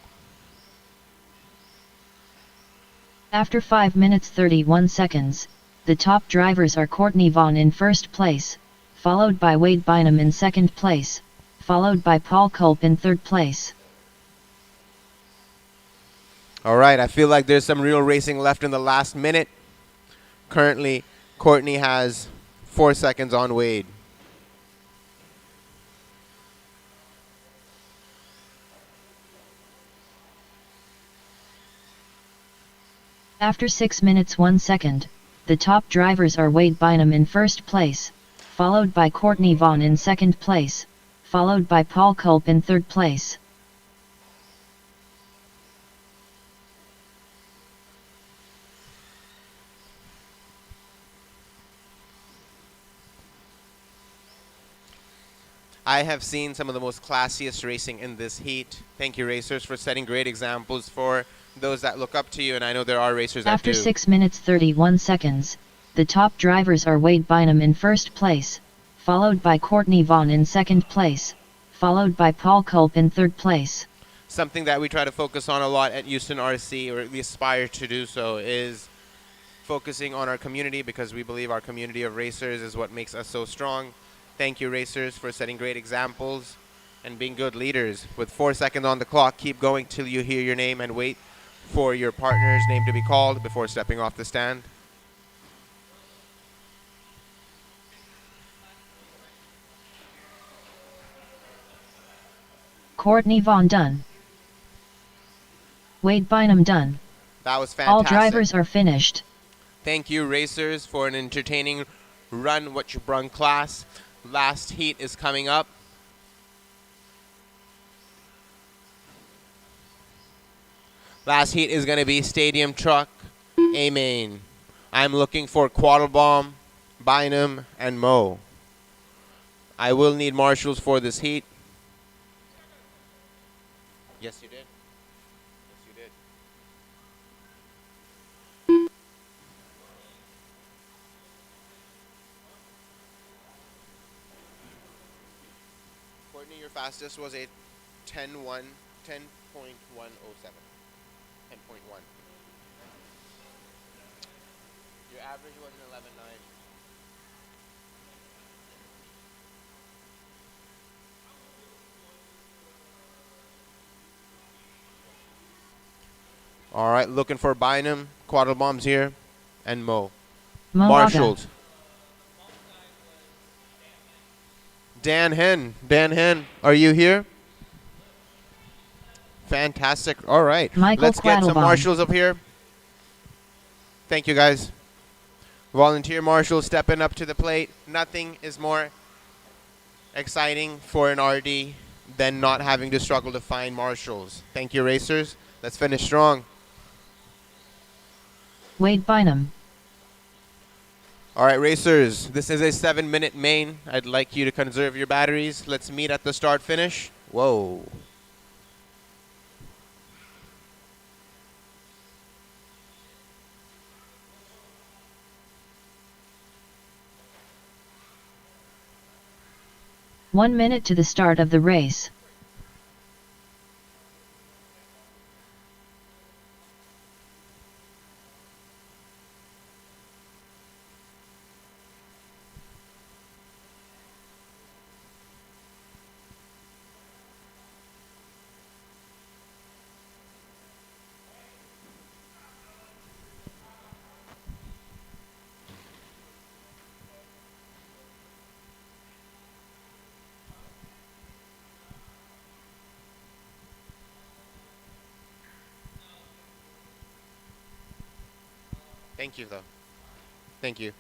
After 5 minutes 31 seconds, the top drivers are Courtney Vaughn in first place, followed by Wade Bynum in second place, followed by Paul Culp in third place. All right, I feel like there's some real racing left in the last minute. Currently, Courtney has 4 seconds on Wade. After 6 minutes 1 second, the top drivers are Wade Bynum in first place, followed by Courtney Vaughn in second place, followed by Paul Culp in third place. I have seen some of the most classiest racing in this heat. Thank you, racers, for setting great examples for those that look up to you, and I know there are racers that do. After 6 minutes 31 seconds, the top drivers are Wade Bynum in first place, followed by Courtney Vaughn in second place, followed by Paul Culp in third place. Something that we try to focus on a lot at Houston RC, or we aspire to do so, is focusing on our community, because we believe our community of racers is what makes us so strong. Thank you, racers, for setting great examples and being good leaders. With 4 seconds on the clock, keep going till you hear your name and wait for your partner's name to be called before stepping off the stand. Courtney Vaughn done. Wade Bynum done. That was fantastic. All drivers are finished. Thank you, racers, for an entertaining Run What You Brung class. Last heat is coming up. Last heat is going to be Stadium Truck A main. I'm looking for Quattlebaum, Bynum, and Mo. I will need marshals for this heat. Yes, you did. Yes, you did. Courtney, your fastest was a 10.107. 10.1. Your average was an 11.9. All right, looking for Bynum, Quattlebaum's here, and Mo. Marshals. Dan Hen, are you here? Fantastic. All right. Michael Let's get some Quattlebaum. marshals up here. Thank you, guys. Volunteer marshals stepping up to the plate. Nothing is more exciting for an RD than not having to struggle to find marshals. Thank you, racers. Let's finish strong. Wade Bynum. All right, racers. This is a 7-minute main. I'd like you to conserve your batteries. Let's meet at the start finish. Whoa. One minute to the start of the race. Thank you, though. Thank you.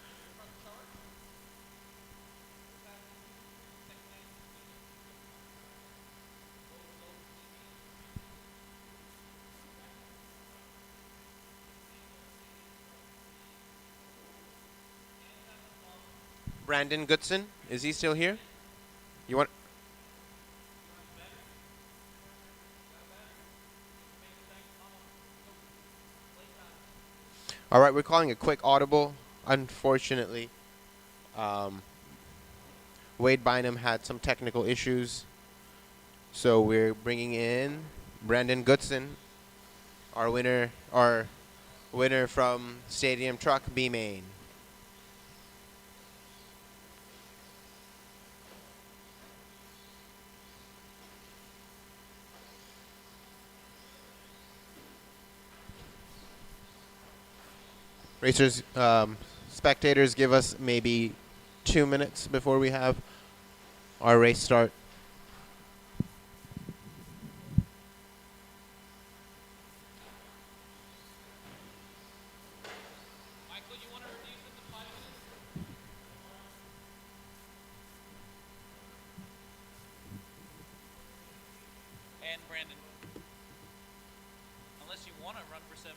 Brandon Goodson, is he still here? You want? All right, we're calling a quick audible. Unfortunately, Wade Bynum had some technical issues, so we're bringing in Brandon Goodson, our winner from Stadium Truck B Main. Racers, spectators, give us maybe 2 minutes before we have our race start. Michael, you want to reduce it to 5 minutes? And Brandon, unless you want to run for 7.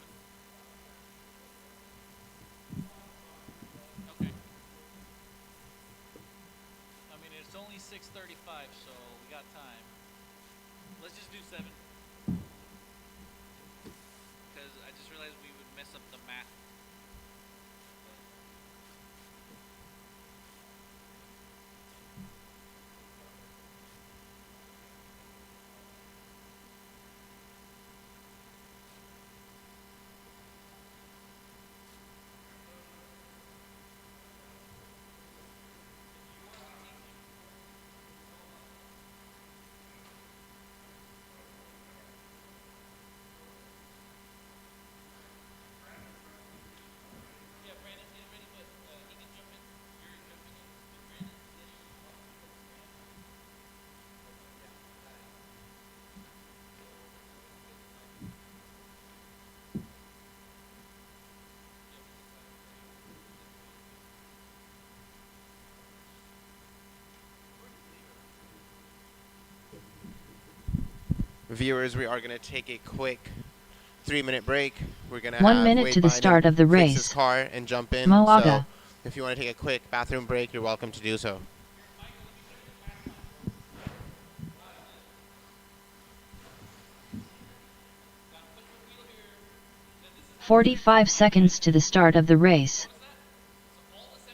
Okay. I mean, it's only 6:35, so we got time. Let's just do 7. Because I just realized we would mess up the math. Yeah, Brandon did ready, but he can jump in. You're jumping in with Brandon. Viewers, we are going to take a quick 3-minute break. We're going to 1 have minute Wade to the Bynum start of the fix his race. car and jump in. Moaga. So if you want to take a quick bathroom break, you're welcome to do so. 45 seconds to the start of the race. So all the 17.5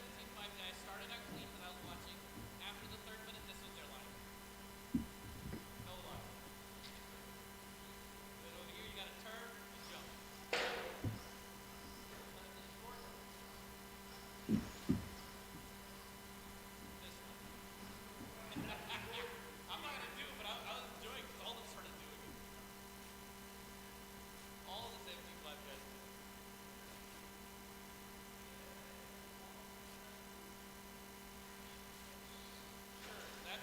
guys started out clean that I was watching. After the 3rd minute, this was their line. No line. Then over here, you got to turn and jump. I'm not going to do it, but I was enjoying because all of them started doing it. All the 17.5 guys.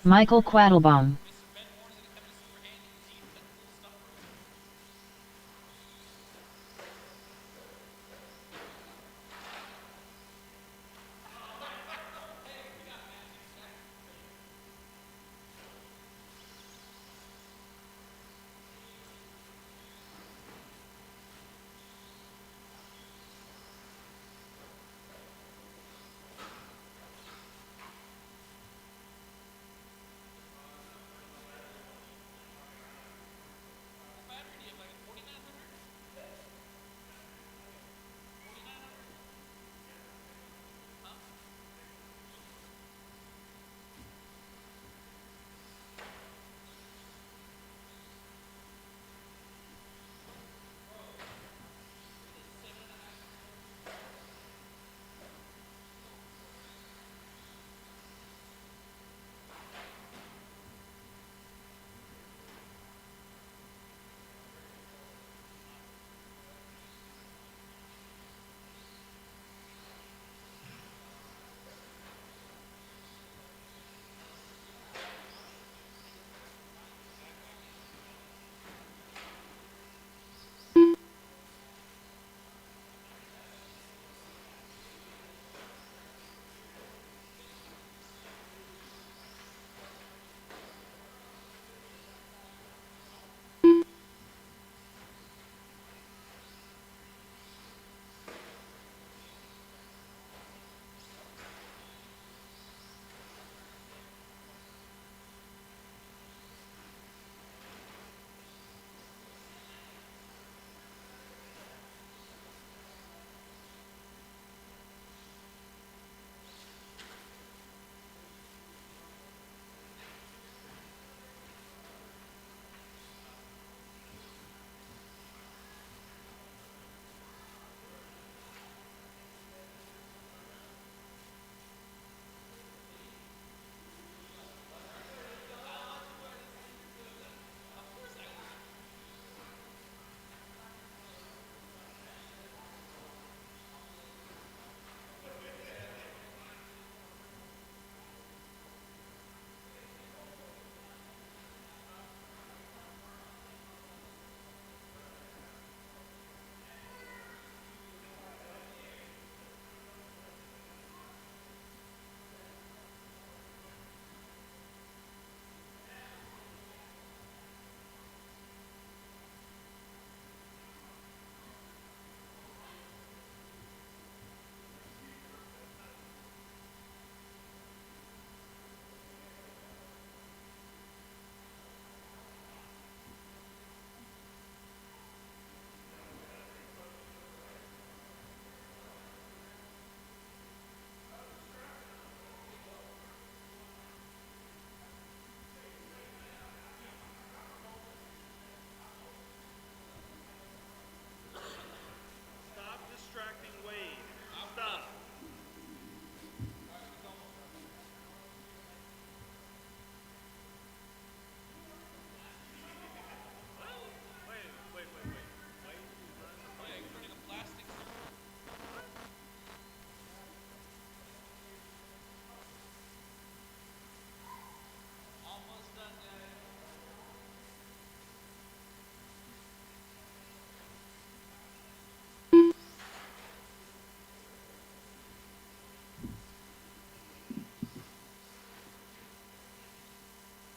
Michael Quattlebaum. Mr. Ben Moore's going to come in super handy because he put cool stuff for us.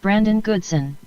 Brandon Goodson.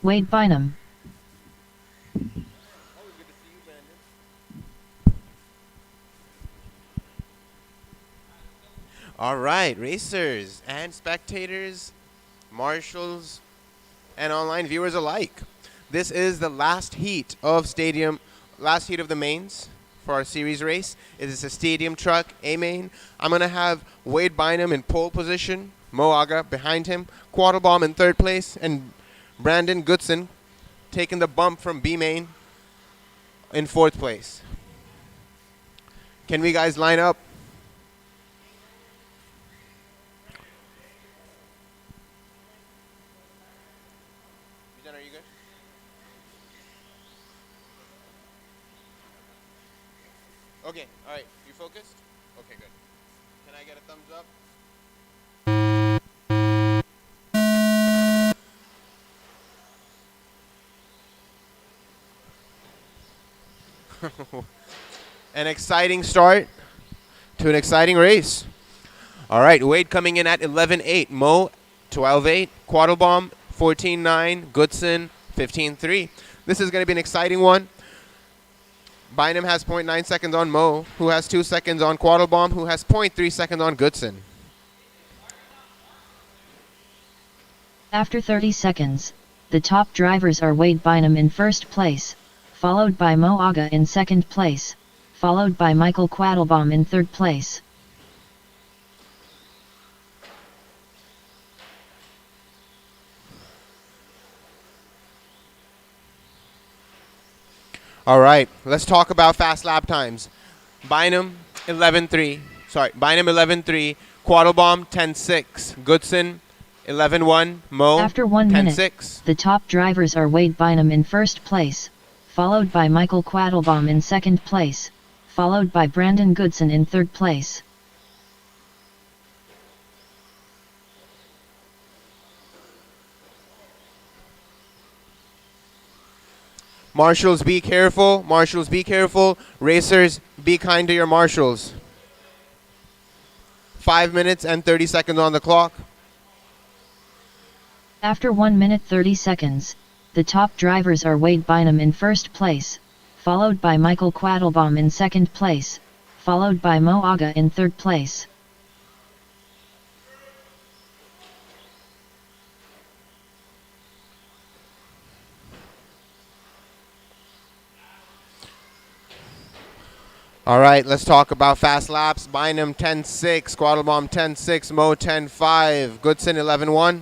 Wade Bynum. All right, racers and spectators, marshals, and online viewers alike. This is the last heat of the mains for our series race. It is a stadium truck, A main. I'm going to have Wade Bynum in pole position, Mo Aga behind him, Quattlebaum in third place, and Brandon Goodson taking the bump from B main in fourth place. Can we guys line up? Are you good? Okay, all right. You focused? Okay, good. Can I get a thumbs up? An exciting start to an exciting race. All right, Wade coming in at 11.8, Mo 12.8, Quattlebaum 14.9, Goodson 15.3. This is going to be an exciting one. Bynum has 0.9 seconds on Mo, who has 2 seconds on Quattlebaum, who has 0.3 seconds on Goodson. After 30 seconds, the top drivers are Wade Bynum in first place, followed by Mo Aga in second place, followed by Michael Quattlebaum in third place. All right, let's talk about fast lap times. Bynum 11.3, Quattlebaum 10.6, Goodson 11.1, Mo After 1 minute, 10.6. the top drivers are Wade Bynum in first place, followed by Michael Quattlebaum in second place, followed by Brandon Goodson in third place. Marshals, be careful. Marshals, be careful. Racers, be kind to your marshals. 5 minutes and 30 seconds on the clock. After 1 minute 30 seconds, the top drivers are Wade Bynum in first place, followed by Michael Quattlebaum in second place, followed by Mo Aga in third place. All right, let's talk about fast laps. Bynum 10.6, Quattlebaum 10.6, Mo 10.5, Goodson 11.1.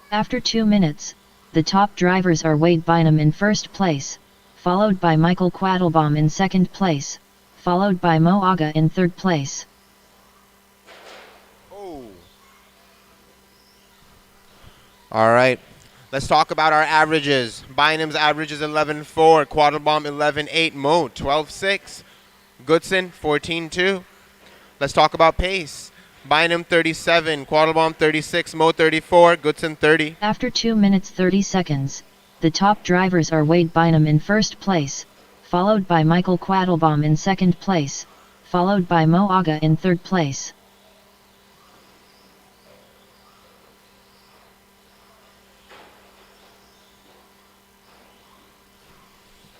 After 2 minutes, the top drivers are Wade Bynum in first place, followed by Michael Quattlebaum in second place, followed by Mo Aga in third place. Oh. All right, let's talk about our averages. Bynum's average is 11.4, Quattlebaum 11.8, Mo 12.6, Goodson 14.2. Let's talk about pace. Bynum 37, Quattlebaum 36, Mo 34, Goodson 30. After 2 minutes 30 seconds, the top drivers are Wade Bynum in first place, followed by Michael Quattlebaum in second place, followed by Mo Aga in third place.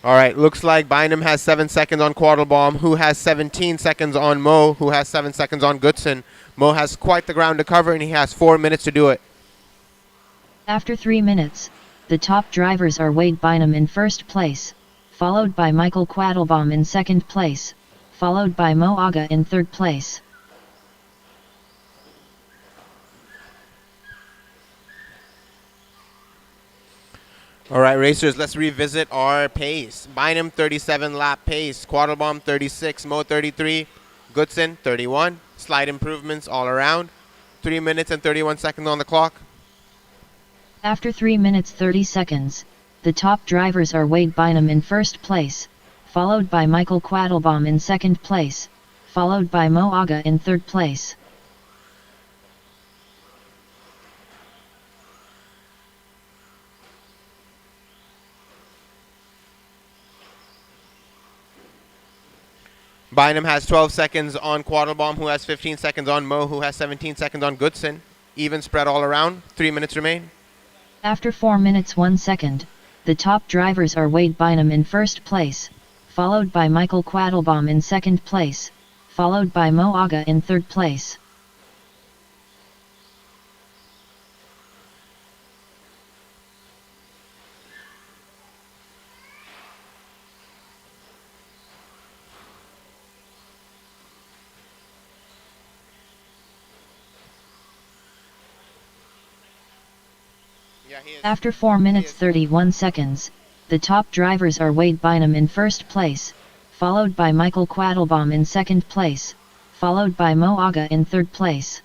All right, looks like Bynum has 7 seconds on Quattlebaum, who has 17 seconds on Mo, who has 7 seconds on Goodson. Mo has quite the ground to cover, and he has 4 minutes to do it. After 3 minutes, the top drivers are Wade Bynum in first place, followed by Michael Quattlebaum in second place, followed by Mo Aga in third place. All right, racers, let's revisit our pace. Bynum 37 lap pace, Quattlebaum 36, Mo 33, Goodson 31. Slight improvements all around. 3 minutes and 31 seconds on the clock. After 3 minutes 30 seconds, the top drivers are Wade Bynum in first place, followed by Michael Quattlebaum in second place, followed by Mo Aga in third place. Bynum has 12 seconds on Quattlebaum, who has 15 seconds on Mo, who has 17 seconds on Goodson. Even spread all around. 3 minutes remain. After 4 minutes 1 second, the top drivers are Wade Bynum in first place, followed by Michael Quattlebaum in second place, followed by Mo Aga in third place. After 4 minutes 31 seconds, the top drivers are Wade Bynum in first place, followed by Michael Quattlebaum in second place, followed by Mo Aga in third place.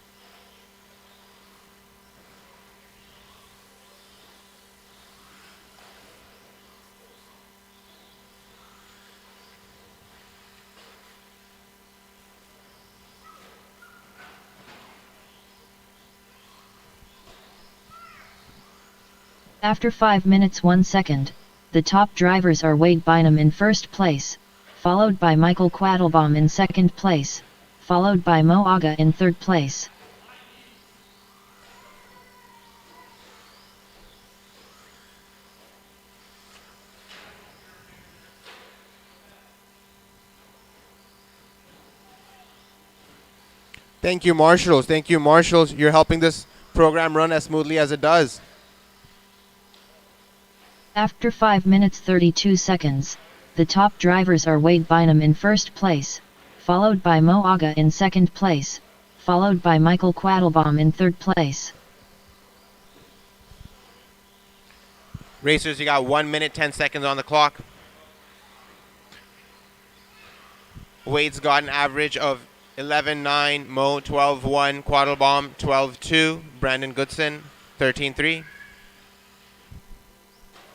After 5 minutes 1 second, the top drivers are Wade Bynum in first place, followed by Michael Quattlebaum in second place, followed by Mo Aga in third place. Thank you, marshals. Thank you, marshals. You're helping this program run as smoothly as it does. After 5 minutes 32 seconds, the top drivers are Wade Bynum in first place, followed by Mo Aga in second place, followed by Michael Quattlebaum in third place. Racers, you got 1 minute, 10 seconds on the clock. Wade's got an average of 11.9, Mo 12.1, Quattlebaum 12.2, Brandon Goodson 13.3.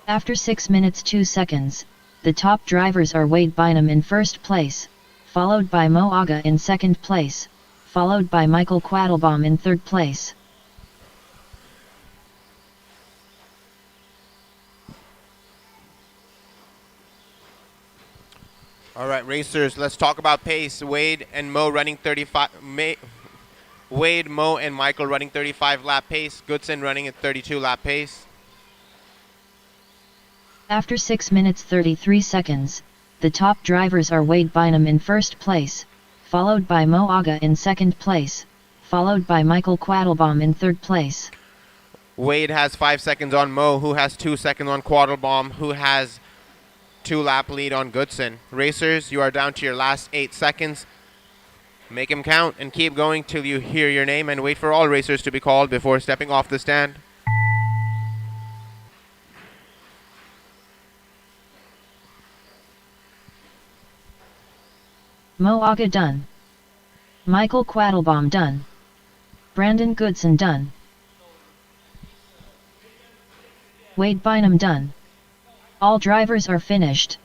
After 6 minutes 2 seconds, the top drivers are Wade Bynum in first place, followed by Mo Aga in second place, followed by Michael Quattlebaum in third place. All right, racers, let's talk about pace. Wade and Mo running 35. Wade, Mo, and Michael running 35 lap pace. Goodson running at 32 lap pace. After 6 minutes 33 seconds, the top drivers are Wade Bynum in first place, followed by Mo Aga in second place, followed by Michael Quattlebaum in third place. Wade has 5 seconds on Mo, who has 2 seconds on Quattlebaum, who has 2 lap lead on Goodson. Racers, you are down to your last 8 seconds. Make them count and keep going till you hear your name, and wait for all racers to be called before stepping off the stand. Mo Aga done. Michael Quattlebaum done. Brandon Goodson done. Wade Bynum done. All drivers are finished.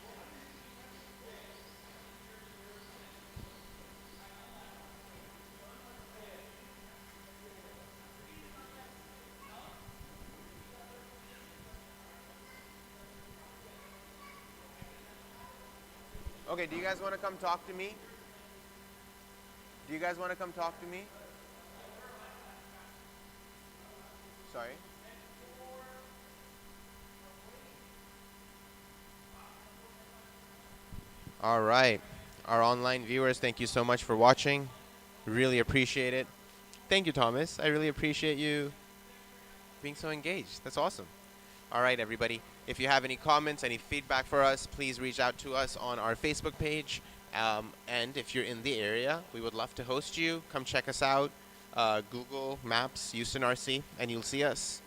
Okay, do you guys want to come talk to me? Do you guys want to come talk to me? Sorry? All right. Our online viewers, thank you so much for watching. Really appreciate it. Thank you, Thomas. I really appreciate you being so engaged. That's awesome. All right, everybody. If you have any comments, any feedback for us, please reach out to us on our Facebook page. And if you're in the area, we would love to host you. Come check us out. Google Maps, Houston RC, and you'll see us.